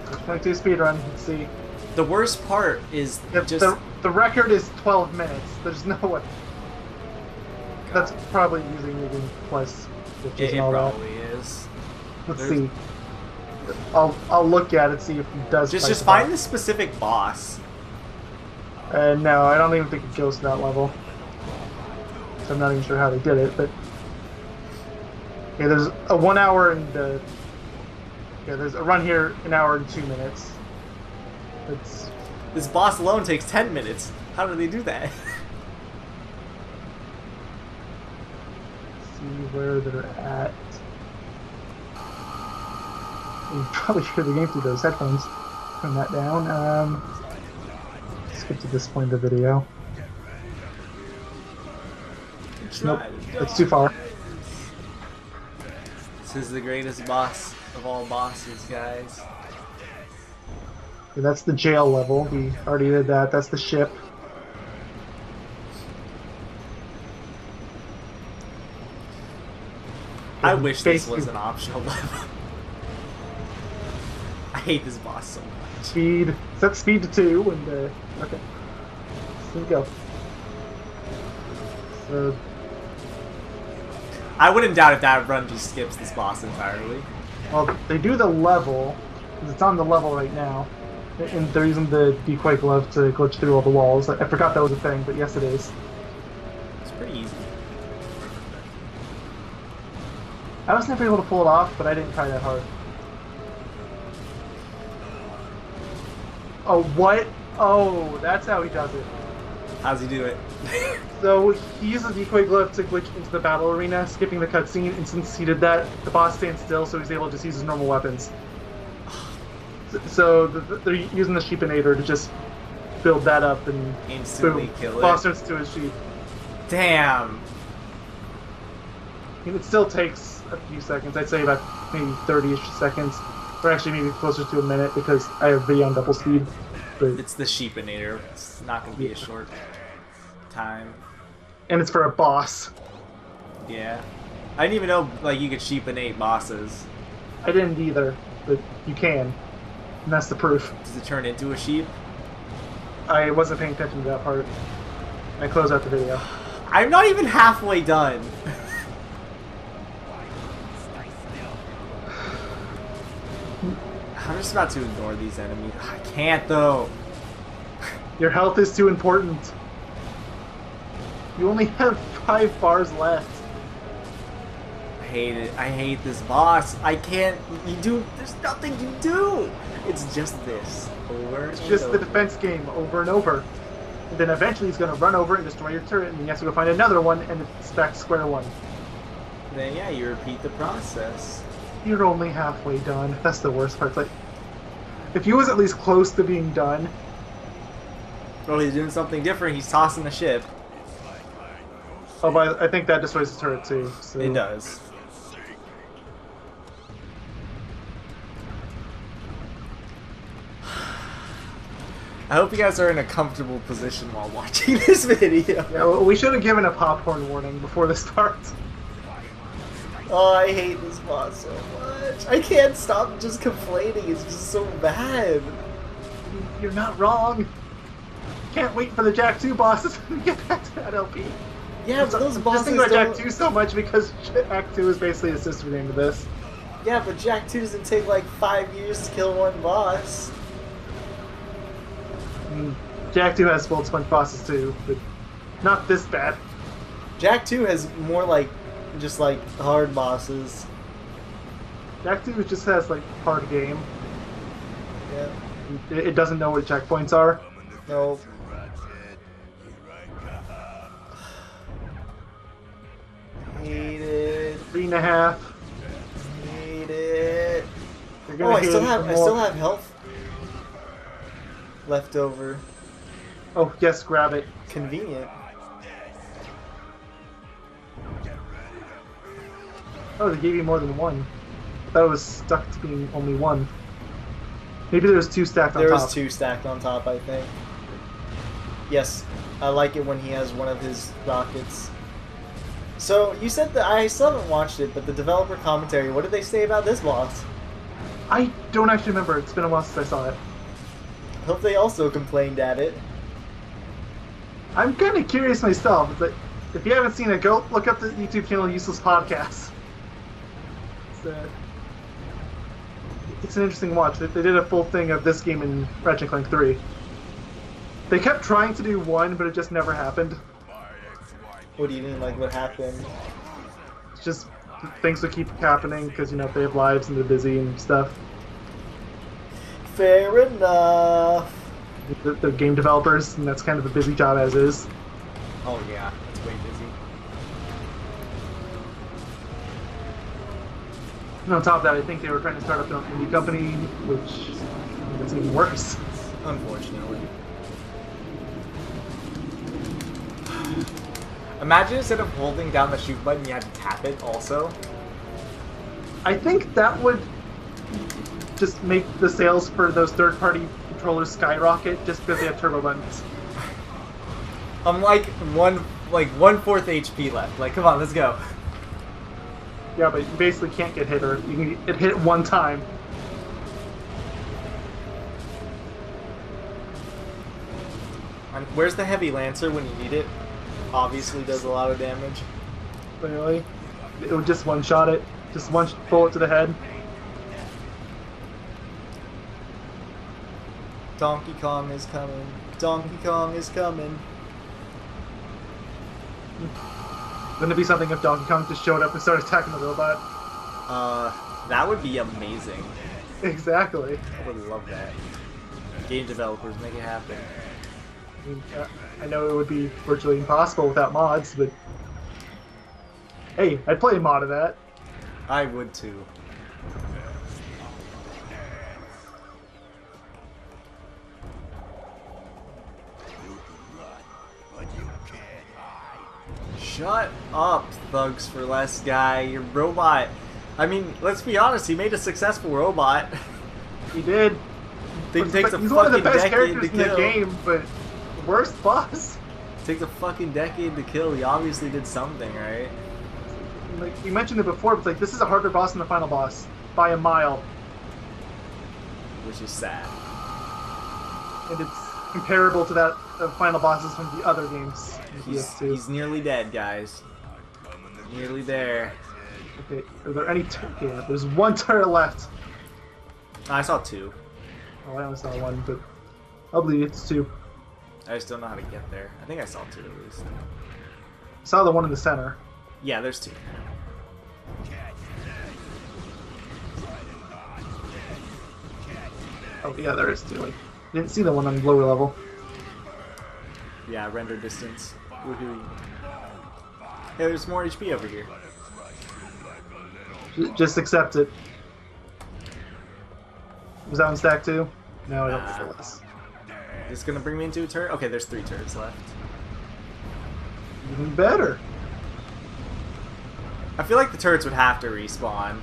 Let's try to do a speedrun. Let's see. The worst part is just the record is 12 minutes. There's no way. That's probably using moving plus. it probably is. Let's see. I'll look at it, see if it does. Just find the specific boss. No, I don't even think it goes to that level. So I'm not even sure how they did it, but yeah, there's a 1 hour and there's a run here, 1 hour and 2 minutes. This boss alone takes 10 minutes. How do they do that? See where they're at. You probably hear the game through those headphones. Turn that down. Skip to this point of the video. Nope, that's too far. This is the greatest boss of all bosses, guys. Okay, that's the jail level. We already did that. That's the ship. I wish this was an optional level. I hate this boss so much. Speed. Set speed to 2 and okay. Here we go. So I wouldn't doubt if that run just skips this boss entirely. well, they do the level, because it's on the level right now, and they're using the decoy glove to glitch through all the walls. I forgot that was a thing, but yes, it is. It's pretty easy. I was never able to pull it off, but I didn't try that hard. Oh, what? Oh, that's how he does it. How's he do it? So he uses the decoy glove to glitch into the battle arena, skipping the cutscene, and since he did that, the boss stands still, so he's able to just use his normal weapons. So they're using the Sheepinator to just build that up and instantly boom, kill it. boss turns to his sheep. Damn. And it still takes a few seconds. I'd say about maybe 30-ish seconds, or actually maybe closer to a minute because I have video on double speed. But It's the Sheepinator. It's not going to be a short time. and it's for a boss. Yeah. I didn't even know like you could sheepinate bosses. I didn't either, but you can, and that's the proof. Does it turn into a sheep? I wasn't paying attention to that part. I closed out the video. I'm not even halfway done. I'm just about to ignore these enemies. I can't though. Your health is too important. You only have 5 bars left. I hate it. I hate this boss. I can't. There's nothing you do. It's just this. Over. It's just the defense game over and over. And then eventually he's going to run over and destroy your turret, and then you have to go find another one, and it's back to square one. Then yeah, you repeat the process. You're only halfway done. That's the worst part. It's like, if he was at least close to being done. Oh, he's doing something different. He's tossing the ship. Oh, but I think that destroys the turret too. So. It does. I hope you guys are in a comfortable position while watching this video. Yeah, well, we should have given a popcorn warning before this starts. Oh, I hate this boss so much. I can't stop just complaining. It's just so bad. You're not wrong. can't wait for the Jack 2 bosses to get back to that LP. Yeah, but those I'm just bosses thinking about don't... Jack 2 so much because Jack 2 is basically a sister game to this. Yeah, but Jack 2 doesn't take like 5 years to kill one boss. Jack 2 has full sponge bosses too, but not this bad. Jack 2 has more like, just like hard bosses. Jack 2 just has like hard game. Yeah. It doesn't know what checkpoints are. No. Hate it. 3.5. Hate it. You're Oh, gonna I hate still it have more. I still have health left over. Oh yes, grab it. Convenient. Oh, they gave you more than one. I thought it was stuck to being only one. Maybe there was 2 stacked on There top. was 2 stacked on top, I think. Yes, I like it when he has one of his rockets. So, you said that I still haven't watched it, but the developer commentary, what did they say about this boss? I don't actually remember. It's been a while since I saw it. Hope they also complained at it. I'm kind of curious myself. It's like, if you haven't seen it, go look up the YouTube channel Useless Podcast. It's an interesting watch. They did a full thing of this game in Ratchet Clank 3. They kept trying to do 1, but it just never happened. What do you mean, like, what happened? It's just things will keep happening because, you know, they have lives and they're busy and stuff. Fair enough. They're game developers, and that's kind of a busy job as is. Oh yeah, it's way busy. And on top of that, I think they were trying to start up their own indie company, which is even worse. Unfortunately. Imagine instead of holding down the shoot button, you had to tap it also. I think that would just make the sales for those third-party controllers skyrocket just because they have turbo buttons. I'm like 1/4 HP left. Like, come on, let's go. Yeah, but you basically can't get hit, or you can get hit one time. And where's the heavy lancer when you need it? Obviously does a lot of damage. Really? It would just one-shot it. Just one bullet to the head. Donkey Kong is coming. Donkey Kong is coming. Wouldn't it be something if Donkey Kong just showed up and started attacking the robot? That would be amazing. Exactly. I would love that. Game developers, make it happen. I mean, I know it would be virtually impossible without mods, but hey, I'd play a mod of that. I would too. Shut up, Thugs for Less guy. Your robot. I mean, let's be honest, he made a successful robot. He did. Thing takes a He's one of the fucking best decade to characters in the kill. game, but worst boss. Takes a fucking decade to kill. He obviously did something, right? Like you mentioned it before, but like this is a harder boss than the final boss by a mile, Which is sad. and it's comparable to that of final bosses from the other games. in PS2. He's nearly dead, guys. Nearly there. Okay, are there any? Yeah, there's one turret left. I saw 2. Oh, I only saw one, but I believe it's 2. I just don't know how to get there. I think I saw 2 at least. I saw the one in the center. Yeah, there's 2. Oh yeah, there is 2. I didn't see the one on the lower level. Yeah, render distance. Woohoo. Hey, there's more HP over here. Just accept it. Was that one stack too? No, I don't think it was. Is this gonna bring me into a turret? Okay, there's 3 turrets left. Even better. I feel like the turrets would have to respawn.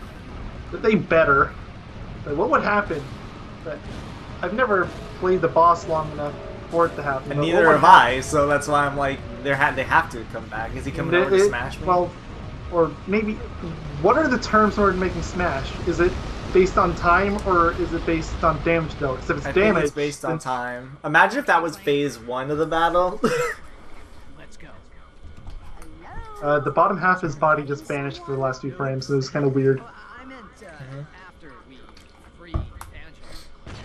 But they better. Like, what would happen? But I've never played the boss long enough for it to happen. And but neither what have would I, so that's why I'm like, they have to come back. Is he coming over to smash me? Well, or maybe, what are the terms in order to make him smash? Is it based on time or is it based on damage dealt? Because if it's I damage, think it's based on then time. Imagine if that was phase 1 of the battle. Let's go. the bottom half of his body just vanished for the last few frames, so it was kind of weird. Oh, I meant after we freed Angela.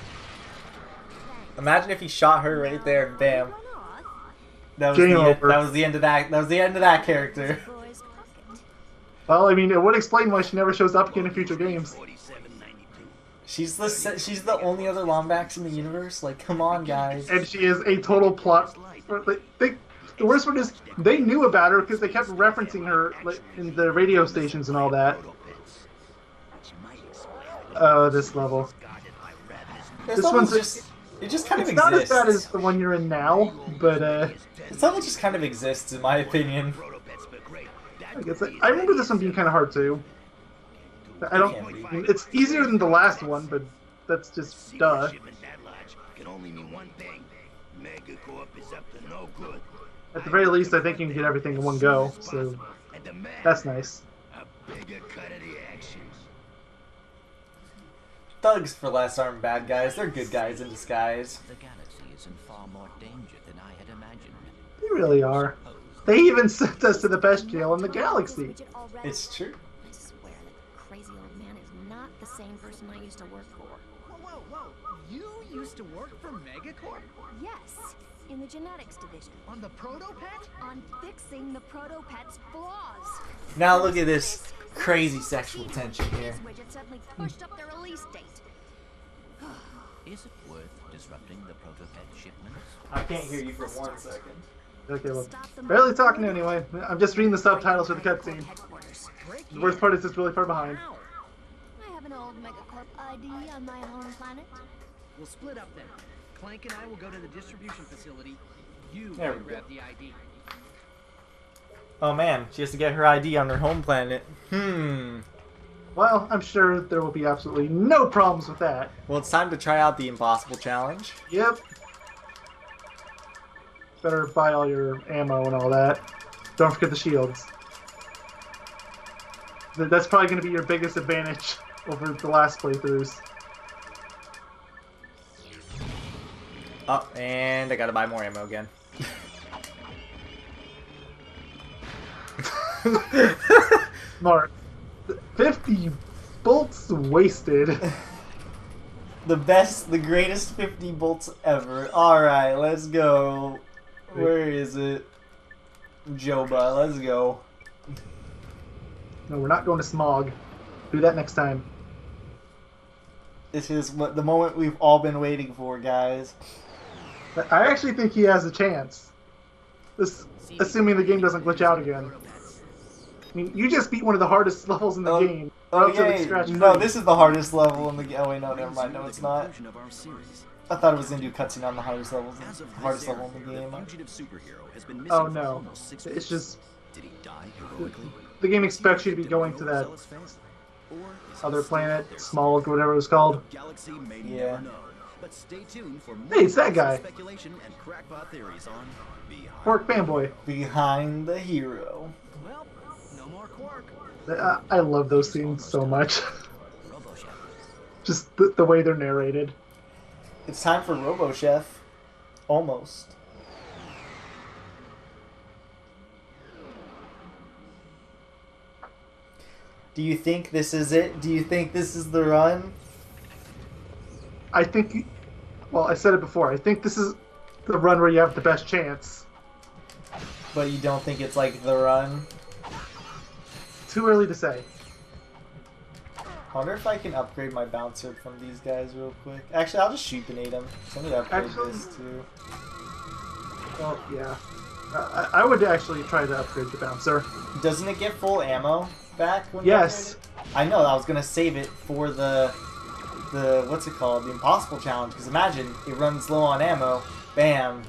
Imagine if he shot her right there and bam. That was Game the over. that was the end of that. That was the end of that character. Well, I mean, it would explain why she never shows up again in future games. 4792. She's the only other Lombax in the universe. Like, come on, guys. And she is a total plot. The worst one is they knew about her because they kept referencing her like, in the radio stations and all that. Oh, this level. This This level one's just it just kind of It's not as exists. bad as the one you're in now, but This level just kind of exists, in my opinion. I guess I remember this one being kind of hard too. I don't. It's easier than the last one, but that's just duh. Can only mean one thing. Megacorp is up to no good. At the very least, I think you can get everything in one go, so that's nice. A bigger cut of the action. Thugs for less aren't bad guys. They're good guys in disguise. The galaxy is in far more danger than I had imagined. They really are. They even sent us to the best jail in the galaxy. It's true. I swear that crazy old man is not the same person I used to work for. Whoa. You used to work for Megacorp? Yes, in the genetics division. On the Protopet? On fixing the Protopet's flaws. Now look at this crazy sexual tension here. Widget suddenly pushed up their release date. Is it worth disrupting the Protopet shipments? I can't hear you for 1 second. Okay, well, barely talking anyway. I'm just reading the subtitles for the cutscene. Headquarters. The worst part is it's really far behind. I have an old Megacorp ID on my home planet. We'll split up then. Clank and I will go to the distribution facility. You There will we grab the ID. Oh man, she has to get her ID on her home planet. Well, I'm sure there will be absolutely no problems with that. Well, it's time to try out the impossible challenge. Yep. Better buy all your ammo and all that. Don't forget the shields. That's probably going to be your biggest advantage over the last playthroughs. Oh, and I gotta buy more ammo again. Mark, 50 bolts wasted. The greatest 50 bolts ever. Alright, let's go. Where is it? Joba, let's go. No, we're not going to Smog. Do that next time. This is the moment we've all been waiting for, guys. I actually think he has a chance. Assuming the game doesn't glitch out again. I mean, you just beat one of the hardest levels in the game. Oh, Relatively yay. scratch-free. No, this is the hardest level in the game. Oh, wait, no, never mind. No, it's not. I thought it was going to do cutscene on the hardest level in the game. Oh, no. It's just... Did he die heroically? The game expects you to be going to that other planet, Smog, whatever it was called. Yeah. But stay tuned for more Hey, it's that guy. speculation and crackpot theories on Behind. Quark fanboy. Behind the hero. Well, no more Quark. I love those scenes so much. RoboChef. Just the way they're narrated. It's time for RoboChef. Almost. Do you think this is it? Do you think this is the run? I think... Well, I said it before. I think this is the run where you have the best chance. But you don't think it's like the run? Too early to say. I wonder if I can upgrade my bouncer from these guys real quick. Actually, I'll just shoot grenade them. So I'm gonna upgrade this too. Well, yeah. I would actually try to upgrade the bouncer. Doesn't it get full ammo back when you Yes. upgrade it? I know. I was gonna save it for the what's it called? The impossible challenge. Because imagine it runs low on ammo. Bam.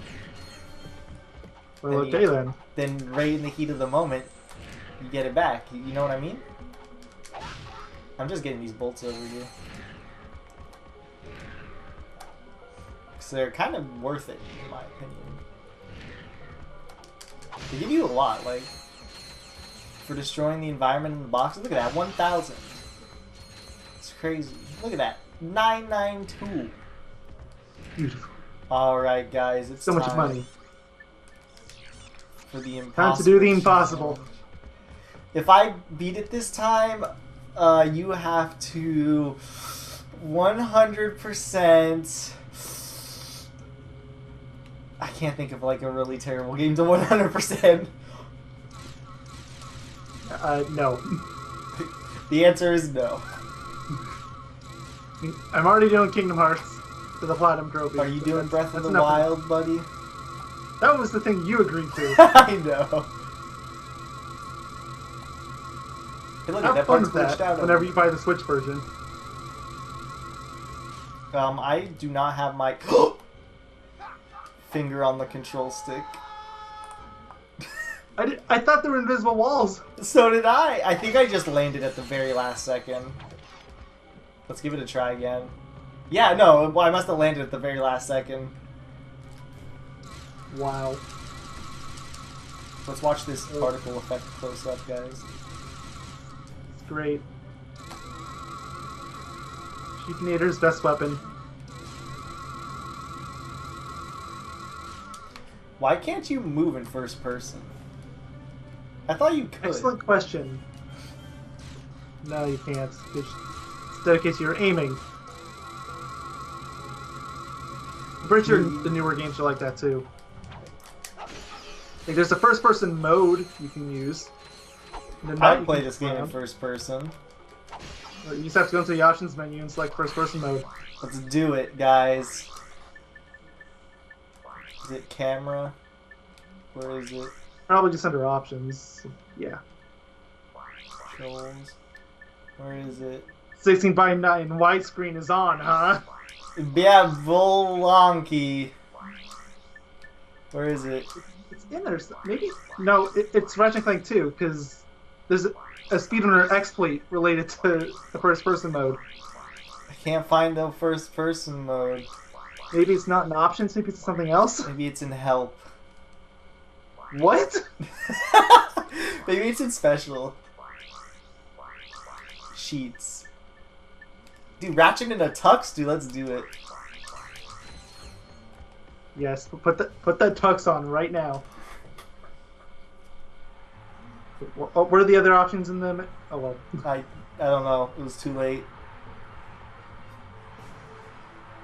Well, And okay then. Then right in the heat of the moment, you get it back. You know what I mean? I'm just getting these bolts over here. Because they're kind of worth it, in my opinion. They give you a lot, like, for destroying the environment in the boxes. Look at that, 1,000. It's crazy. Look at that. 992. Beautiful. Alright, guys. It's So much time money. for the impossible. Time to do the impossible. challenge. If I beat it this time, you have to 100%. I can't think of like a really terrible game to 100%. No. The answer is no. I'm already doing Kingdom Hearts for the Platinum Trophy. Are you doing Breath of That's the enough. Wild, buddy? That was the thing you agreed to. I know. Hey, look at Have that fun part's with glitched that out. whenever you buy the Switch version. I do not have my finger on the control stick. I thought there were invisible walls. So did I. I think I just landed at the very last second. Let's give it a try again. Yeah, no, well, I must have landed at the very last second. Wow. Let's watch this particle effect close up, guys. It's great. Sheepinator's best weapon. Why can't you move in first person? I thought you could. Excellent question. No, you can't. It's dedicated to your aiming. I'm pretty sure the newer games are like that too. Like there's a first-person mode you can use. And then I that you play can this game in around. first person. You just have to go into the options menu and select first-person mode. Let's do it, guys. Is it camera? Where is it? Probably just under options. Yeah. Controls. Where is it? 16 by 9 widescreen is on, huh? Yeah, Volonki. Where is it? It's in there. Maybe no. It's Ratchet Clank 2 because there's a speedrunner exploit related to the first-person mode. I can't find the first person mode. Maybe it's not in options. Maybe it's something else. Maybe it's in help. What? Maybe it's in special. Sheets. Dude, Ratchet in a tux? Dude, let's do it. Yes. Put that tux on right now. What are the other options in the? Oh well. I don't know. It was too late.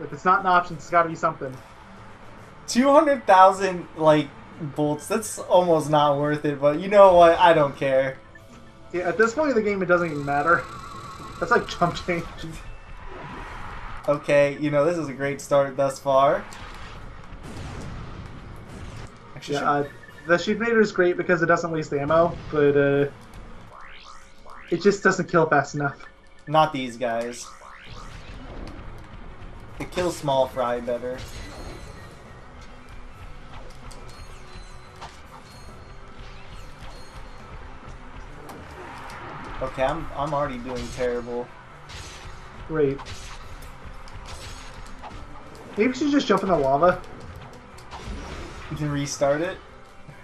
If it's not in options, it's got to be something. 200,000 like bolts. That's almost not worth it. But you know what? I don't care. Yeah. At this point in the game, it doesn't even matter. That's like chump change. Okay, you know this is a great start thus far. Actually, Yeah. The Sheepinator is great because it doesn't waste ammo, but it just doesn't kill fast enough. not these guys. It kills small fry better. Okay, I'm already doing terrible. Great. Maybe we should just jump in the lava. You can restart it.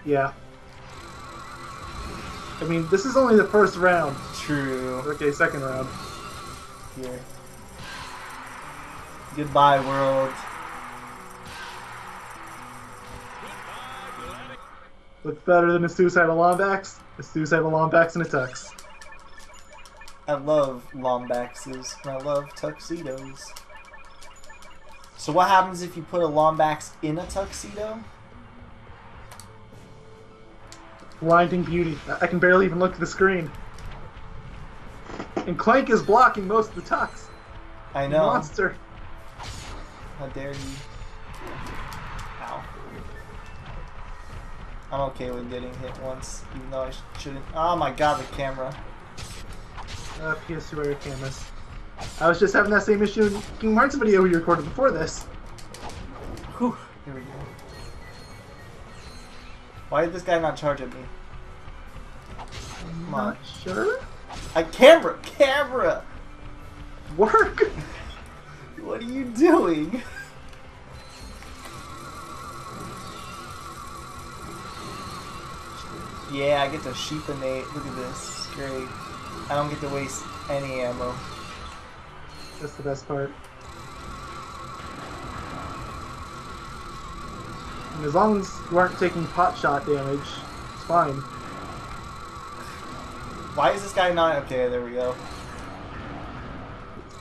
Yeah. I mean, this is only the first round. True. Okay, second round. Here. Goodbye, world. What's better than a suicidal Lombax? A suicidal Lombax and a tux. I love Lombaxes and I love tuxedos. So what happens if you put a Lombax in a tuxedo? Blinding beauty. I can barely even look at the screen. And Clank is blocking most of the tux. I know. Monster. How dare he? Ow. I'm okay with getting hit once, even though I shouldn't. Oh my god, the camera. PS2 era cameras. I was just having that same issue in Kingdom Hearts video we recorded before this. Whew. Here we go. Why did this guy not charge at me? Come on. Not sure. Camera! Work! What are you doing? Yeah, I get to sheepinate. Look at this. Great. I don't get to waste any ammo. That's the best part. And as long as you aren't taking pot shot damage, it's fine. Why is this guy not... Okay, there we go.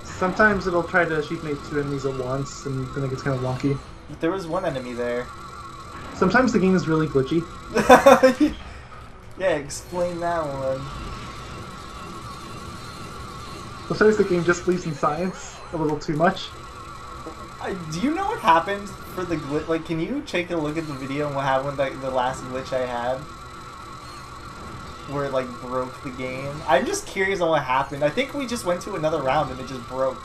Sometimes it'll try to sheep mate 2 enemies at once, and then it gets kind of wonky. But there was one enemy there. Sometimes the game is really glitchy. Yeah, explain that one. Sometimes the game just believes in science a little too much. Do you know what happened for the glitch? Like, can you take a look at the video and what happened with the last glitch I had? Where it, like, broke the game? I'm just curious on what happened. I think we just went to another round and it just broke.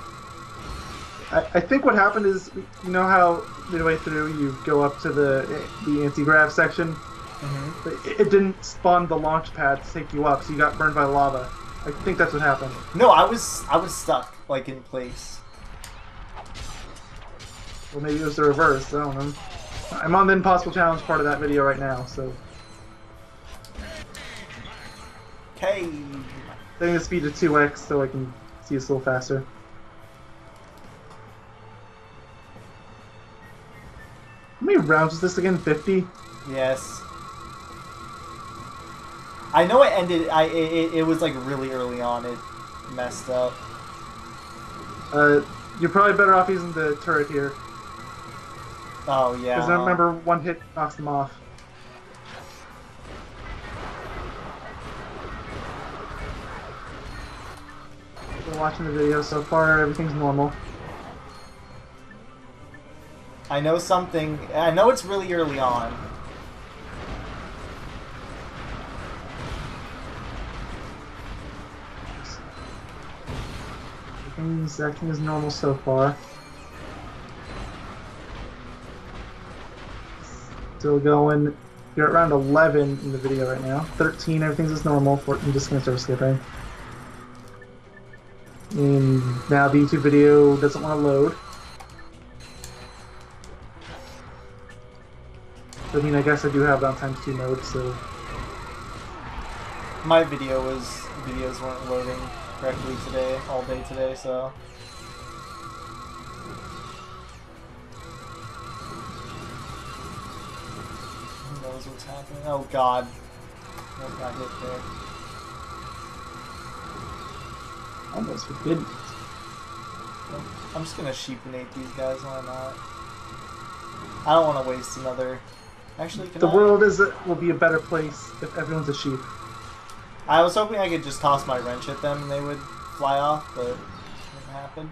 I think what happened is, you know how midway through you go up to the anti-grav section? Mm-hmm. It didn't spawn the launch pad to take you up, so you got burned by lava. I think that's what happened. No, I was stuck, like, in place. Well, maybe it was the reverse. I don't know. I'm on the Impossible Challenge part of that video right now, so... Okay. Setting the speed to 2x so I can see us a little faster. How many rounds is this again? 50? Yes. I know it ended. It was like really early on. It messed up. You're probably better off using the turret here. Oh yeah. Because I remember one hit knocks them off. Been watching the video so far. Everything's normal. I know something. I know it's really early on. Everything's acting as normal so far. Still going. You're at round 11 in the video right now. 13, everything's as normal. 14, just gonna start skipping. And now the YouTube video doesn't want to load. I mean, I guess I do have it on ×2 mode, so... My videos weren't loading correctly today, all day today, so... Who knows what's happening? Oh god. Almost got hit there. Almost forbidden. I'm just gonna sheepinate these guys, why not? I don't want to waste another... Actually, can The I... world will be a better place if everyone's a sheep. I was hoping I could just toss my wrench at them and they would fly off, but it didn't happen.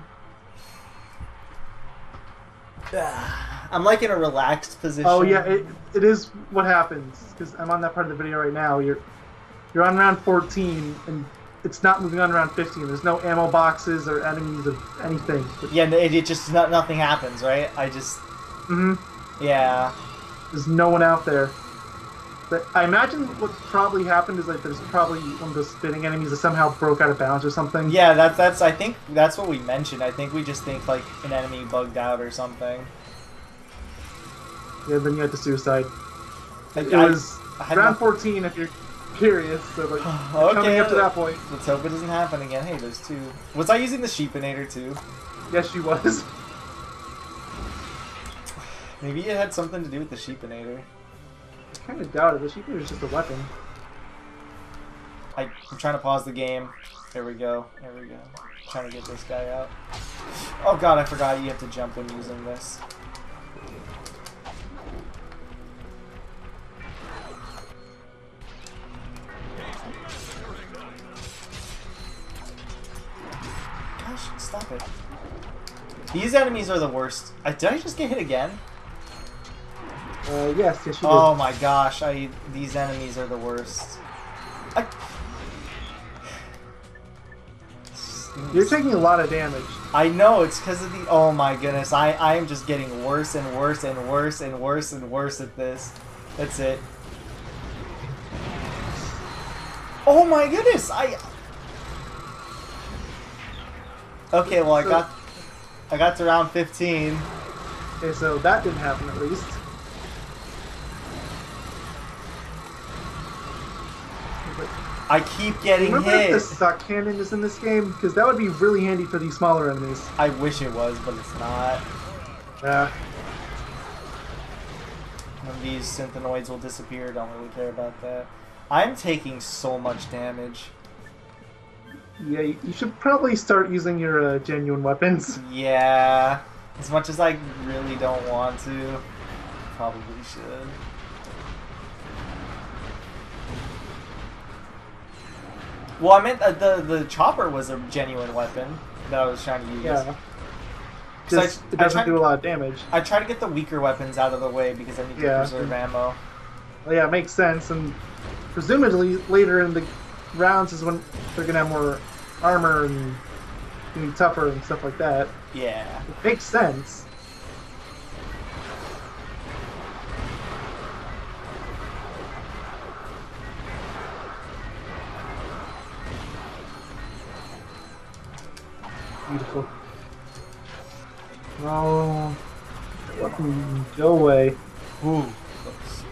I'm like in a relaxed position. Oh yeah, it is what happens, because I'm on that part of the video right now. You're on round 14, and it's not moving on round 15. There's no ammo boxes or enemies of anything. Yeah, it just nothing happens, right? I just... Yeah. There's no one out there. But I imagine what probably happened is like there's probably one of those spinning enemies that somehow broke out of bounds or something. Yeah, that's I think that's what we mentioned. I think we just think like an enemy bugged out or something. Yeah, then you had the suicide. It I was had round no- 14 if you're curious. So like Okay, coming up to that point. Let's hope it doesn't happen again. Hey, there's two. Was I using the sheepinator too? Yes, she was. Maybe it had something to do with the sheepinator. I kind of doubt it. The sheep is just a weapon. I'm trying to pause the game. There we go. There we go. Trying to get this guy out. Oh god, I forgot you have to jump when using this. Gosh, stop it. These enemies are the worst. Did I just get hit again? Yes, you did. Oh my gosh, these enemies are the worst. You're taking a lot of damage. I know, it's because of the... Oh my goodness, I am just getting worse and worse and worse and worse and worse at this. That's it. Oh my goodness, Okay, well I got to round 15. Okay, so that didn't happen at least. I keep getting Remember if hit. the suck cannon is in this game? Because that would be really handy for these smaller enemies. I wish it was, but it's not. Yeah. When these synthenoids will disappear, don't really care about that. I'm taking so much damage. Yeah, you should probably start using your genuine weapons. Yeah. As much as I really don't want to, probably should. Well, I meant the chopper was a genuine weapon that I was trying to use. Yeah. 'Cause Just, it doesn't do a lot of damage. I try to get the weaker weapons out of the way because I need to preserve ammo. Well, yeah, it makes sense, and presumably later in the rounds is when they're gonna have more armor and be tougher and stuff like that. Yeah. It makes sense. Beautiful. Oh, weapon, go away. Ooh. Oops.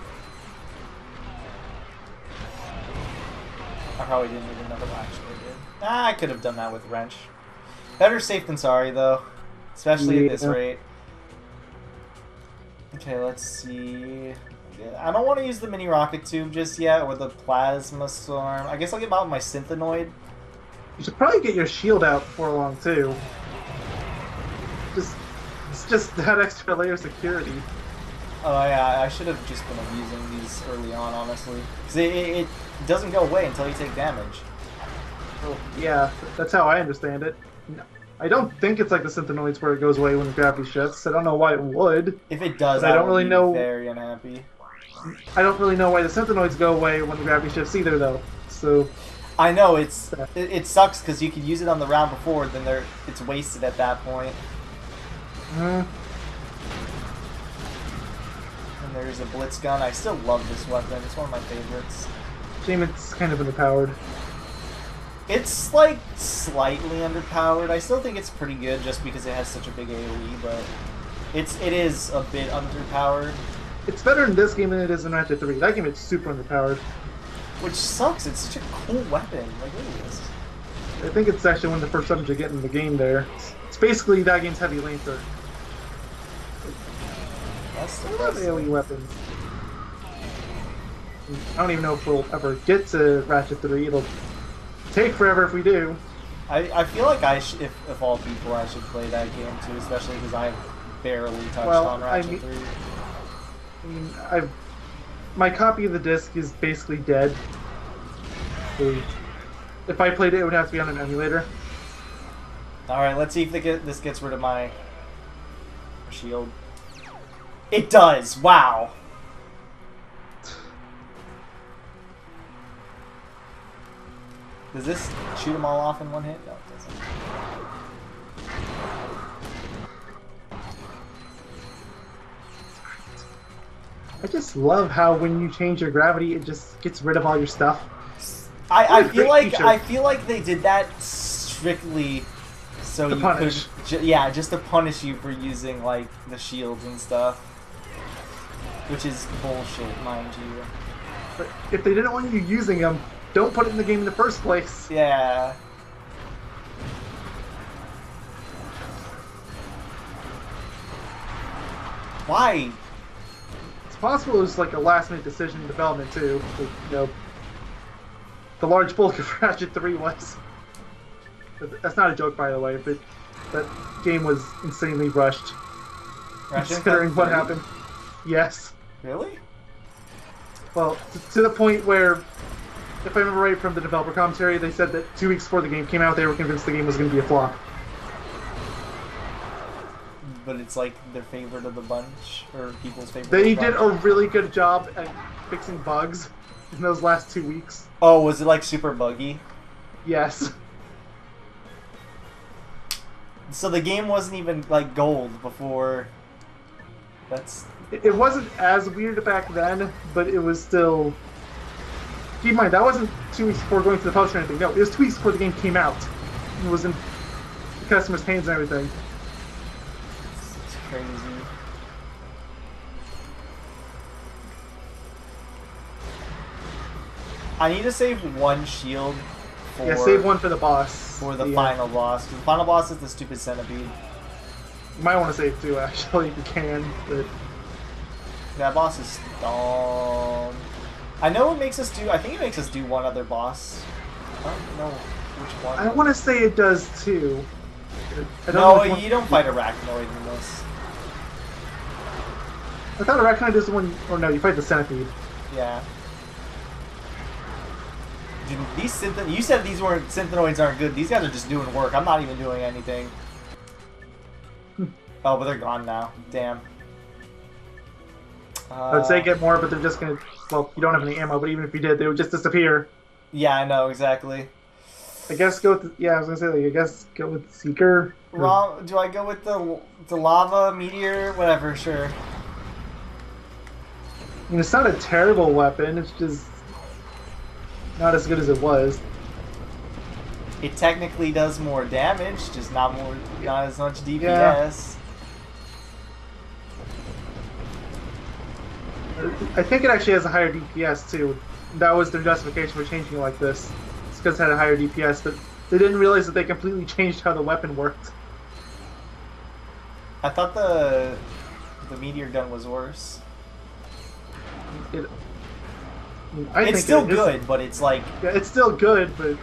I probably didn't need another. Actually, I did. I could have done that with wrench. Better safe than sorry, though. Especially at this rate. Okay, let's see. I don't want to use the mini rocket tube just yet, or the plasma storm. I guess I'll get out my synthenoid. You should probably get your shield out before long too. It's just that extra layer of security. Oh yeah, I should have just been using these early on, honestly, because it doesn't go away until you take damage. Oh, yeah, that's how I understand it. I don't think it's like the synthenoids where it goes away when the gravity shifts. I don't know why it would. If it does, I don't really know. Very unhappy. I don't really know why the synthenoids go away when the gravity shifts either, though. So I know it sucks because you could use it on the round before, then it's wasted at that point. And there's a blitz gun. I still love this weapon. It's one of my favorites. Shame it's kind of underpowered. It's like slightly underpowered. I still think it's pretty good just because it has such a big AoE, but it is a bit underpowered. It's better in this game than it is in Ratchet 3. That game is super underpowered. Which sucks. It's such a cool weapon. Like, look at this. I think it's actually one of the first items you get in the game there. It's basically that game's heavy laser. I love AoE weapons. I don't even know if we'll ever get to Ratchet 3. It'll take forever if we do. I feel like if of all people, I should play that game too, especially because I barely touched on Ratchet 3. I mean, my copy of the disc is basically dead. So if I played it, it would have to be on an emulator. Alright, let's see if this gets rid of my shield. It does! Wow! Does this shoot them all off in one hit? No, it doesn't. I just love how when you change your gravity, it just gets rid of all your stuff. I feel like they did that strictly so you could, yeah, just to punish you for using like the shields and stuff, which is bullshit, mind you. But if they didn't want you using them, don't put it in the game in the first place. Yeah. Why? It's possible it was like a last-minute decision in development too. But, you know, the large bulk of Ratchet 3 was. That's not a joke, by the way, but that game was insanely rushed. Considering what happened. Yes. Really? Well, to the point where, if I remember right from the developer commentary, they said that 2 weeks before the game came out, they were convinced the game was going to be a flop. But it's like their favorite of the bunch, or people's favorite. They did a really good job at fixing bugs in those last 2 weeks. Oh, was it like super buggy? Yes. So the game wasn't even like gold before. That's. It wasn't as weird back then, but it was still. Keep in mind, that wasn't 2 weeks before going to the publisher or anything. No, it was 2 weeks before the game came out. It was in the customer's hands and everything. It's crazy. I need to save one shield for Yeah, save one for the boss. for the final boss. 'Cause the final boss is the stupid centipede. You might want to save two, actually, if you can. But That boss is dumb. I know it makes us do. I think it makes us do one other boss. I don't know which one. I want to say it does too. I don't No, know which one- you don't fight Arachnoid in this. I thought Arachnoid is the one. Or no, you fight the centipede. Yeah. Dude, these you said these weren't Synthenoids aren't good. These guys are just doing work. I'm not even doing anything. Oh, but they're gone now. Damn. I'd say get more, but they're just gonna. Well, you don't have any ammo, but even if you did, they would just disappear. Yeah, I know exactly. I guess go with. Yeah, I was gonna say like I guess go with Seeker. Do I go with the lava meteor? Whatever, sure. I mean, it's not a terrible weapon. It's just not as good as it was. It technically does more damage, just not as much DPS. Yeah. I think it actually has a higher DPS too. That was their justification for changing it like this. It's because it had a higher DPS, but they didn't realize that they completely changed how the weapon worked. I thought the meteor gun was worse. It's still good, but it's like... Yeah, it's still good, but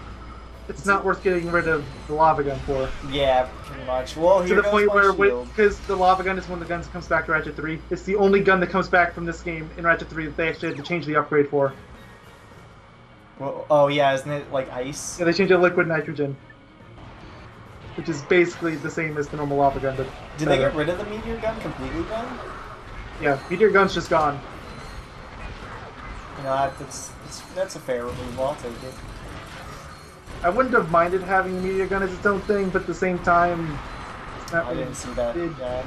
it's not worth getting rid of the lava gun for. Yeah, pretty much. Well, To here the goes point my where, shield. because the lava gun is one of the guns that comes back to Ratchet 3. It's the only gun that comes back from this game in Ratchet 3 that they actually had to change the upgrade for. Well, oh yeah, isn't it like ice? Yeah, they changed it to liquid nitrogen. Which is basically the same as the normal lava gun, but Did they get rid of the meteor gun completely then? Yeah, meteor gun's just gone. You know, that's a fair removal. I'll take it. I wouldn't have minded having a meteor gun as its own thing, but at the same time, it's not I really didn't see that. big. Yeah.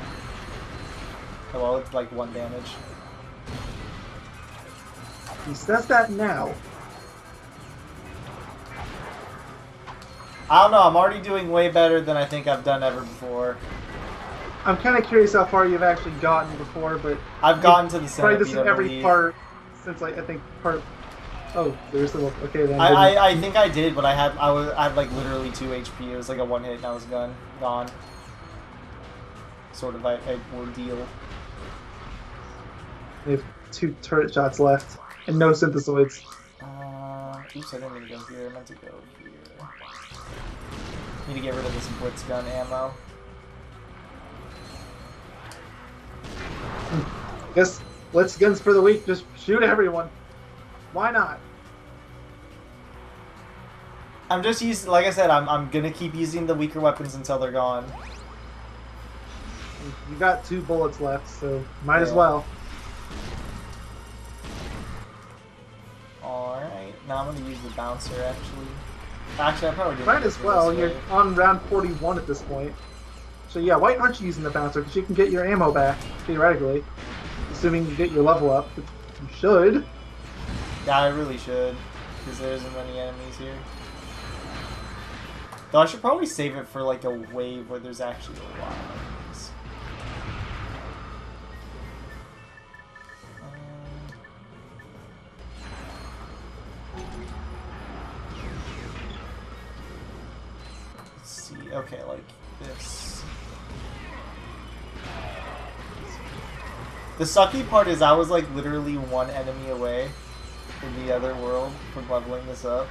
Oh, well, it's like 1 damage. He says that now. I don't know. I'm already doing way better than I think I've done ever before. I'm kind of curious how far you've actually gotten before, but I've gotten to the probably centipede, this is I every believe. part since like I think part. Oh, there's the okay then. I think I did, but I had like literally 2 HP. It was like a 1 hit and I was gone. Sort of a ordeal. They have 2 turret shots left and no synthesoids. Oops, I didn't mean to go here. I meant to go here. Need to get rid of this blitz gun ammo. Guess blitz guns for the week. Just shoot everyone. Why not? I'm just using, like I said, I'm gonna keep using the weaker weapons until they're gone. You got 2 bullets left, so might as Yeah. well. Alright, now I'm gonna use the bouncer actually. Actually, I probably did. Might as well. You're on round 41 at this point. So yeah, why aren't you using the bouncer? Because you can get your ammo back, theoretically. Assuming you get your level up, which you should. Yeah, I really should, because there isn't many enemies here. Though I should probably save it for like a wave where there's actually a lot of enemies. Let's see. Okay, like this. The sucky part is I was like literally 1 enemy away in the other world from leveling this up.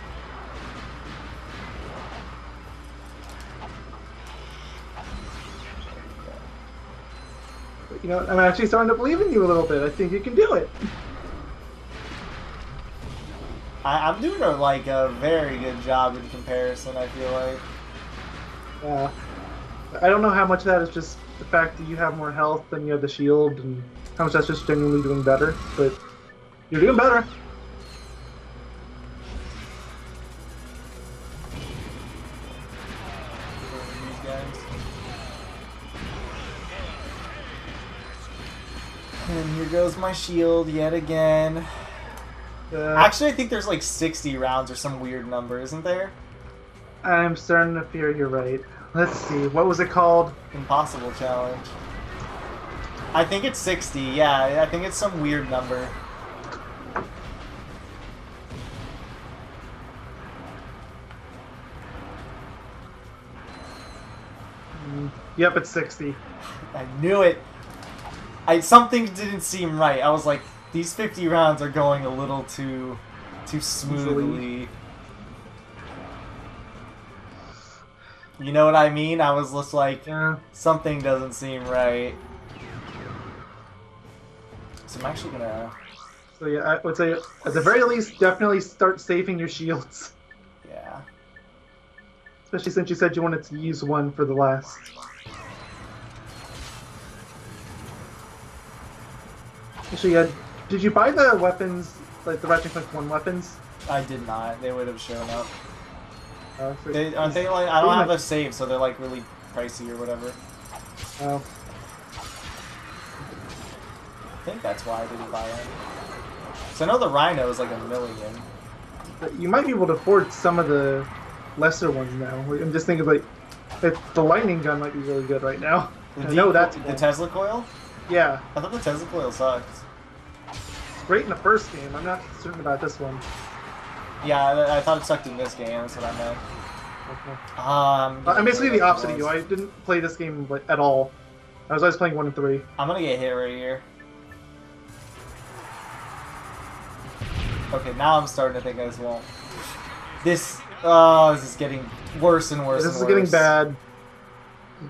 But, you know, I'm actually starting to believe in you a little bit. I think you can do it. I'm doing a very good job in comparison, I feel like. Yeah. I don't know how much of that is just the fact that you have more health than you have the shield, and how much that's just genuinely doing better, but you're doing better. These guys. And here goes my shield yet again. Actually, I think there's like 60 rounds or some weird number, isn't there? I'm starting to fear you're right. Let's see, what was it called? Impossible challenge. I think it's 60, yeah, I think it's some weird number. Yep, it's 60. I knew it. Something didn't seem right. I was like, these 50 rounds are going a little too smoothly. You know what I mean? I was just like, Yeah. something doesn't seem right. So I'm actually gonna... So yeah, I would say at the very least, definitely start saving your shields. Yeah. Especially since you said you wanted to use one for the last. Actually, did you buy the weapons, like the Ratchet Clank 1 weapons? I did not. They would have shown up. So Aren't they like... I don't have a save, so they're like really pricey or whatever. Oh. I think that's why I didn't buy it. So I know the Rhino is like $1 million. But you might be able to afford some of the lesser ones now. I'm just thinking like the lightning gun might be really good right now. I know that's the cool. Tesla coil? Yeah, I thought the Tesla coil sucked. it's great in the first game. I'm not certain about this one. Yeah, I thought it sucked in this game. That's what I meant. Okay. I'm basically the opposite of you. I didn't play this game like, at all. I was always playing 1 and 3. I'm gonna get hit right here. Okay, now I'm starting to think I just won't. This is getting worse and worse. This is and getting worse. bad.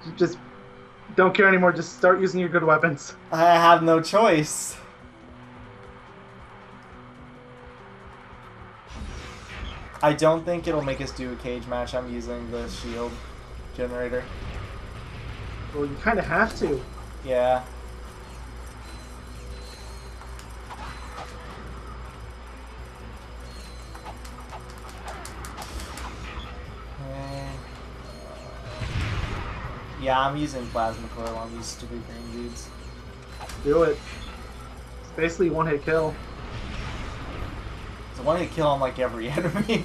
You just don't care anymore. Just start using your good weapons. I have no choice. I don't think it'll make us do a cage match. I'm using the shield generator. Well, you kind of have to. Yeah. Yeah, I'm using plasma coil on these stupid green dudes. Do it. It's basically one-hit kill. It's a one-hit kill on like every enemy.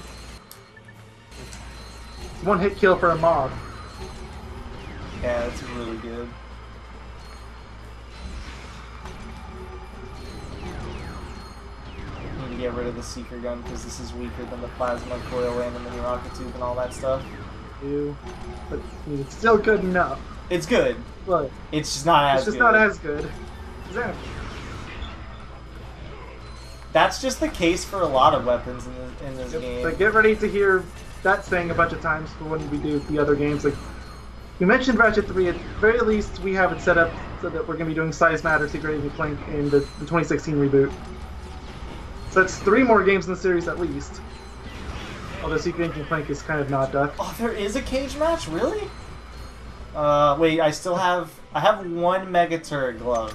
It's one-hit kill for a mob. Yeah, it's really good. Need to get rid of the seeker gun because this is weaker than the plasma coil and the mini rocket tube and all that stuff. But it's still good enough. It's good. But It's just not as it's just good. not as good. Exactly. That's just the case for a lot of weapons in this game. Like, get ready to hear that saying a bunch of times for when we do the other games. Like, you mentioned Ratchet 3. At the very least, we have it set up so that we're going to be doing Size Matter, Secret Agent Clank, in the 2016 reboot. So that's 3 more games in the series at least. Although Secret Agent Clank is kind of not done. Oh, there is a cage match? Really? Wait, I have 1 Megaturd glove.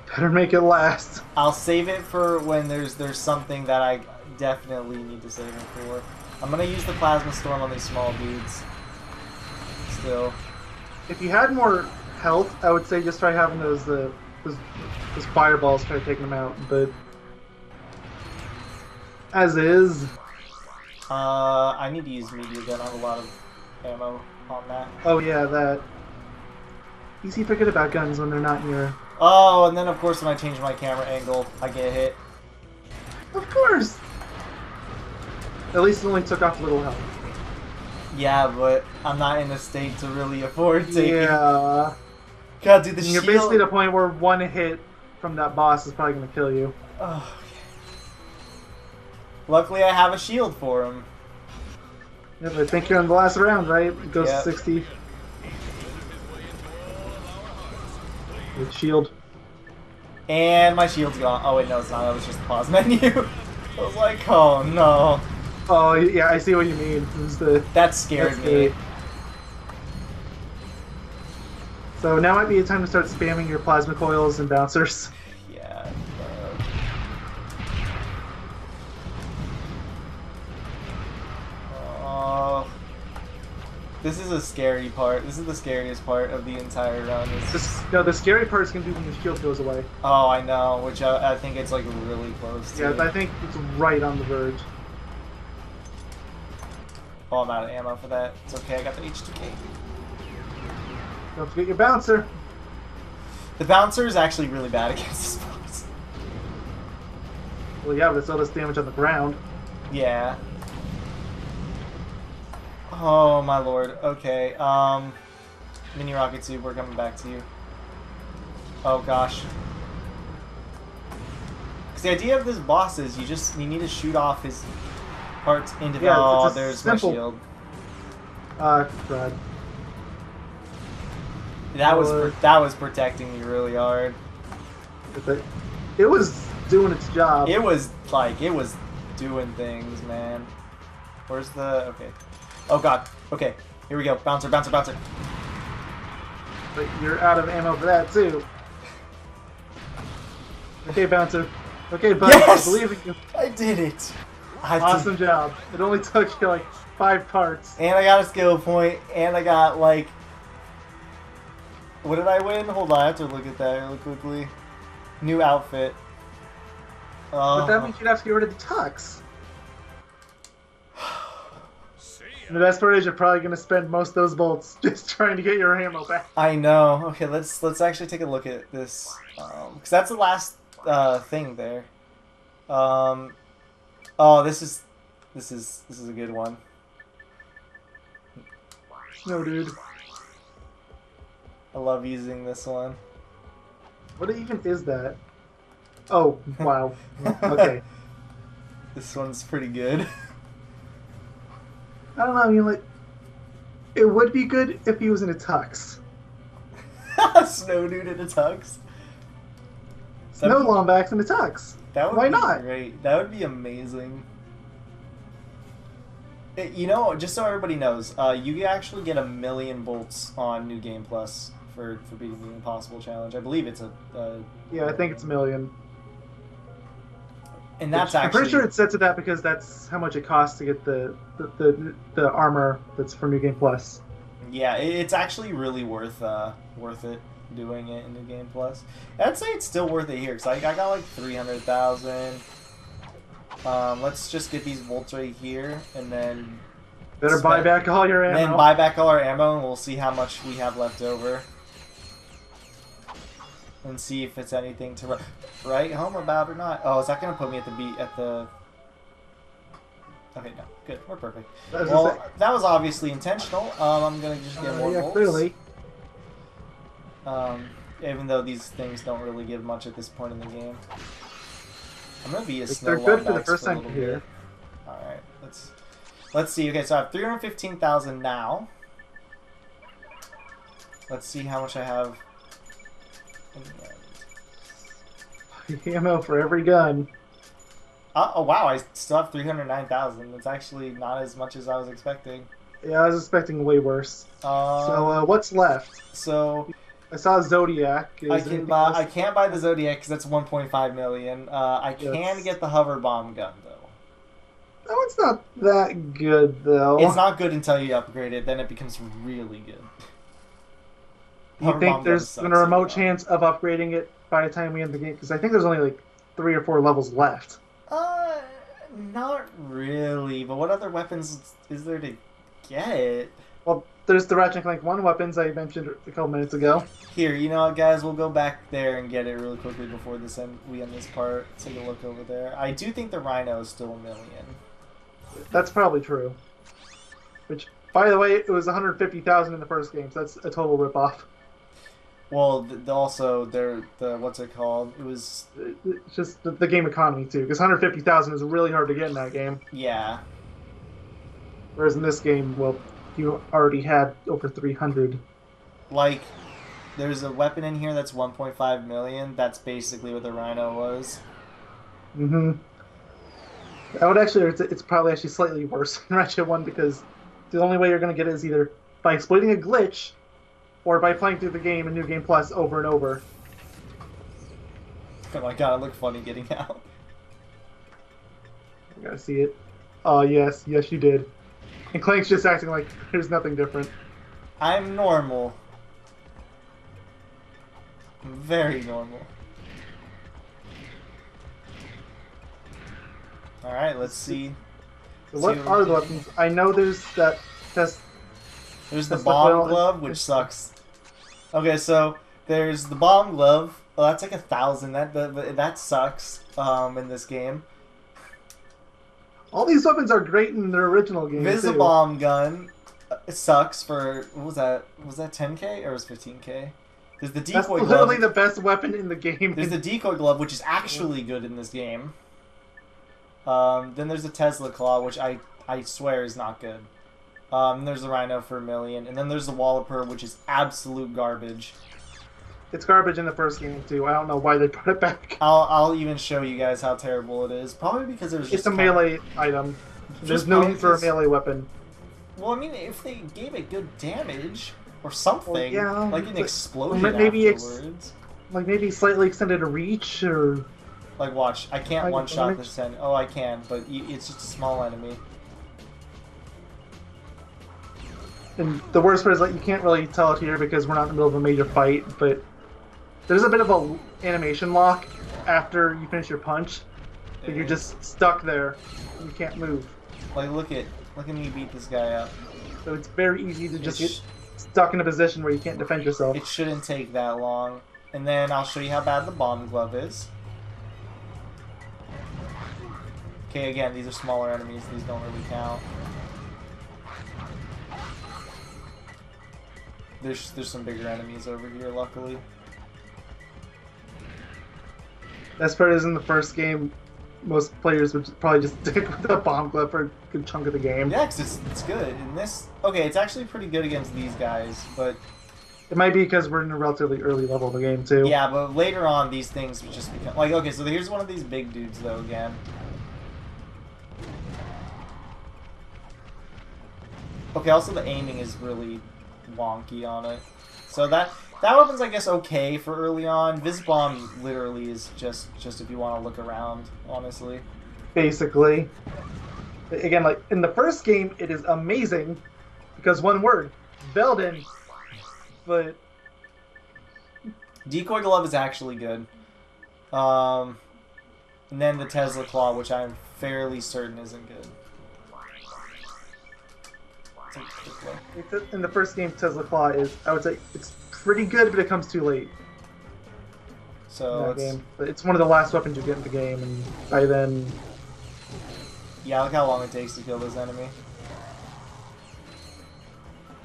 Better make it last. I'll save it for when there's something that I definitely need to save it for. I'm gonna use the plasma storm on these small dudes. Still. If you had more health, I would say just try having those fireballs, try taking them out. But as is. I need to use media gun. I have a lot of ammo on that. Oh yeah, that. Easy to forget about guns when they're not in your. Oh, and then of course when I change my camera angle, I get hit. Of course. At least it only took off a little health. Yeah, but I'm not in a state to really afford taking. Yeah. God, dude, the You're shield. basically at a point where one hit from that boss is probably going to kill you. Oh. Luckily, I have a shield for him. Yeah, but I think you're in the last round, right? It goes Yep. to 60. With shield. And my shield's gone. Oh wait, no, it's not. That was just the pause menu. I was like, oh no. Oh yeah, I see what you mean. It was the. That scared That's me. great. So now might be a time to start spamming your plasma coils and bouncers. Yeah. Oh. This is a scary part. This is the scariest part of the entire run. No, the scary part is going to be when your shield goes away. Oh, I know. Which I think it's like really close to. Yeah, I think it's right on the verge. Oh, I'm out of ammo for that. It's okay. I got the H2K. Don't forget your bouncer. The bouncer is actually really bad against this boss. Well, yeah, but it's all this damage on the ground. Yeah. Oh my lord. Okay. Mini rocket tube, we're coming back to you. Oh gosh. Because the idea of this boss is you need to shoot off his parts into the. Yeah, Oh, it's a there's simple- my shield. God. That was protecting me really hard. It was doing its job. It was doing things, man. Where's the okay? Oh god. Okay, here we go. Bouncer, bouncer, bouncer. But you're out of ammo for that too. Okay, Bouncer. Okay, bud. Yes! I believe in you. I did it. Awesome job. It only took you like 5 parts. And I got a skill point, and I got like. What did I win? Hold on, I have to look at that really quickly. New outfit. But that means you'd have to get rid of the tux. And the best part is you're probably going to spend most of those bolts just trying to get your ammo back. I know. Okay, let's actually take a look at this, because that's the last thing there. Oh, this is a good one. No, dude. I love using this one. What even is that? Oh, wow. Okay. This one's pretty good. I don't know, I mean, like, it would be good if he was in a tux. Snow dude in a tux. Snow Lombax in a tux. That would Why be not? great. That would be amazing. You know, just so everybody knows, you can actually get 1,000,000 bolts on New Game Plus for beating the Impossible Challenge. I believe it's a Yeah, I think it's 1,000,000. and that's I'm actually pretty sure it sets it that because that's how much it costs to get the armor that's for New Game Plus. yeah, it's actually really worth it doing it in New Game Plus. I'd say it's still worth it here because I got like 300,000. Let's just get these bolts right here, and then Better buy back all your ammo. then buy back all our ammo, and we'll see how much we have left over, and see if it's anything to write home about or not. Oh, is that gonna put me at the? Okay, no, good, we're perfect. Well, that was obviously intentional. I'm gonna just get more bolts. Clearly. Even though these things don't really give much at this point in the game. I'm gonna be a snow They're good for the Lombax first for a time little here. bit. All right, let's see. Okay, so I have 315,000 now. Let's see how much I have in the end. Ammo for every gun. Oh wow, I still have 309,000. That's actually not as much as I was expecting. Yeah, I was expecting way worse. So what's left? So I saw Zodiac. I can't buy the Zodiac because that's 1.5 million. I can get the hover bomb gun though. That one's not that good though. It's not good until you upgrade it. Then it becomes really good. Do you think there's a remote chance of upgrading it by the time we end the game? Because I think there's only like 3 or 4 levels left. Not really. But what other weapons is there to get? Well, there's the Ratchet Clank 1 weapons I mentioned a couple minutes ago. Here, you know what, guys? We'll go back there and get it really quickly before we end this part. Take a look over there. I do think the Rhino is still 1,000,000. That's probably true. Which, by the way, it was 150,000 in the first game, so that's a total ripoff. Well, also, the what's it called? It was... It's just the game economy, too, because 150,000 is really hard to get in that game. Yeah. Whereas in this game, well, you already had over 300. Like, there's a weapon in here that's 1.5 million. That's basically what the Rhino was. Mm-hmm. I would actually... It's probably actually slightly worse than Ratchet 1, because the only way you're going to get it is either by exploiting a glitch or by playing through the game in New Game Plus over and over. Oh my god, I look funny getting out. I gotta see it. Oh, yes. Yes, you did. And Clank's just acting like there's nothing different. I'm normal. I'm very normal. Alright, let's see. So what are the weapons? I know there's that test. There's the bomb glove, which sucks. Okay, so there's the bomb glove. Oh, that's like 1,000. That sucks. In this game. All these weapons are great in their original game. Bomb gun. It sucks for what was that? Was that 10k or was 15k? There's the That's decoy literally glove. the best weapon in the game. There's the decoy glove, which is actually good in this game. Then there's the Tesla claw, which I swear is not good. There's the rhino for 1,000,000, and then there's the Walloper, which is absolute garbage. It's garbage in the first game too. I don't know why they put it back. I'll even show you guys how terrible it is. Probably because it was just It's a melee item. There's no need for a melee weapon. Well, I mean, if they gave it good damage or something, yeah, like an explosion maybe afterwards. Like maybe slightly extended a reach or. Like, watch, I can't Like, one-shot this enemy. Oh, I can, but it's just a small enemy. And the worst part is like you can't really tell it here because we're not in the middle of a major fight, but there's a bit of a animation lock after you finish your punch. That you're just stuck there. And you can't move. Like, look at me beat this guy up. So it's very easy to just get stuck in a position where you can't defend yourself. It shouldn't take that long. And then I'll show you how bad the bomb glove is. Okay, again, these are smaller enemies. These don't really count. There's some bigger enemies over here, luckily. Best part is in the first game, most players would probably just stick with the bomb glove for a good chunk of the game. Yeah, 'cause it's good. In this, okay, it's actually pretty good against these guys, but it might be because we're in a relatively early level of the game too. yeah, but later on, these things would just become like, okay. So here's one of these big dudes though again. Okay, also the aiming is really wonky on it. So that weapon's, I guess, okay for early on. Bomb literally is just if you want to look around, honestly. Basically. Again, like, in the first game, it is amazing, because one word, Belden. But... Decoy Glove is actually good. And then the Tesla Claw, which I'm fairly certain isn't good. In the first game, Tesla Claw is, I would say, it's pretty good, but it comes too late. So game. But it's one of the last weapons you get in the game, and by then... Yeah, look how long it takes to kill this enemy.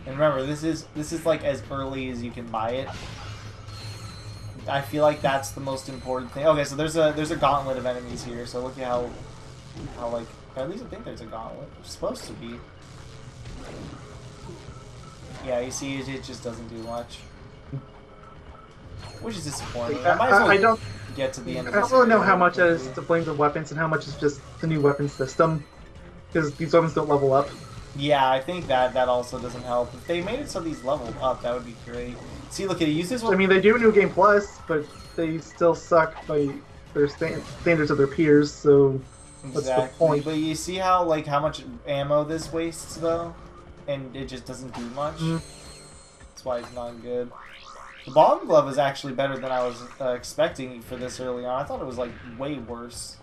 And remember, this is like as early as you can buy it. I feel like that's the most important thing. Okay, so there's a gauntlet of enemies here. So look at how like, or at least I think there's a gauntlet. It's supposed to be. Yeah, you see, it just doesn't do much. Which is disappointing. I don't get to the end of this. I don't really know how much that is to blame the weapons and how much is just the new weapon system. Because these weapons don't level up. Yeah, I think that also doesn't help. If they made it so these leveled up, that would be great. See, look, it uses one. I mean, they do New Game Plus, but they still suck by their standards of their peers, so what's the point? But you see how much ammo this wastes, though? And it just doesn't do much? That's why it's not good. The bomb glove is actually better than I was expecting for this early on. I thought it was, like, way worse.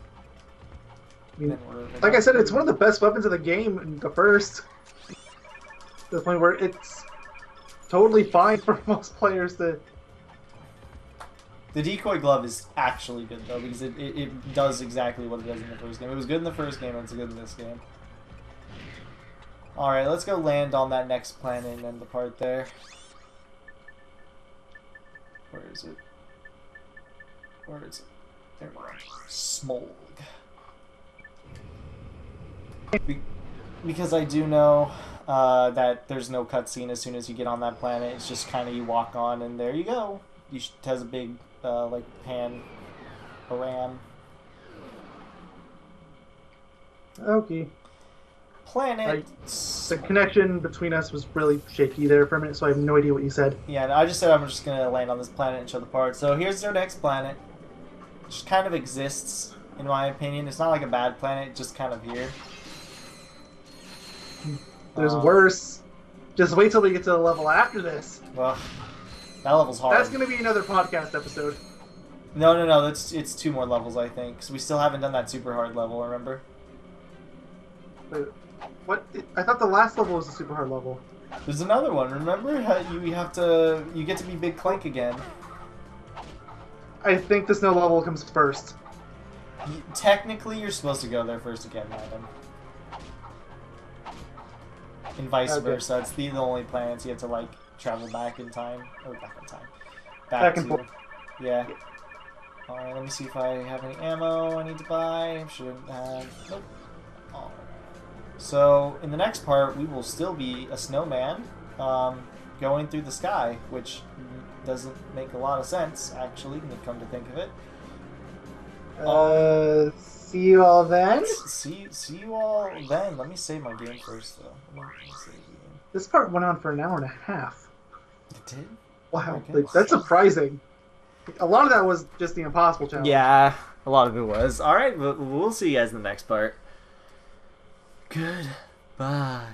I mean, like I said, it's one of the best weapons of the game in the first. To the point where it's totally fine for most players to... The decoy glove is actually good, though, because it does exactly what it does in the first game. It was good in the first game, and it's good in this game. Alright, let's go land on that next planet and end the part there. Where is it? Where is it? There we go. Smolg. Because I do know that there's no cutscene as soon as you get on that planet. It's just kind of you walk on and there you go. It has a big, like, ram. Okay. Planet. The connection between us was really shaky there for a minute, so I have no idea what you said. Yeah, no, I just said I'm just going to land on this planet and show the part. So here's our next planet. It just kind of exists, in my opinion. It's not like a bad planet, just kind of here. There's worse. Just wait till we get to the level after this. Well, that level's hard. That's going to be another podcast episode. No. It's 2 more levels, I think. Because we still haven't done that super hard level, remember? But what? I thought the last level was a super hard level. There's another one. Remember how you get to be Big Clank again. I think the snow level comes first. Technically, you're supposed to go there first again, madam. and vice Okay. versa. It's the only planets you have to like travel back in time, or back in time, Back and to. forth. Yeah. All right, let me see if I have any ammo I need to buy. Shouldn't have. Nope. All right. So in the next part, we will still be a snowman, going through the sky, which doesn't make a lot of sense actually. When you come to think of it. See you all then. See you all then. Let me save my game first, though. Let me save the game. This part went on for an hour and a half. It did? Wow, Okay. that's surprising. A lot of that was just the impossible challenge. Yeah, a lot of it was. All right, we'll see you guys in the next part. Goodbye.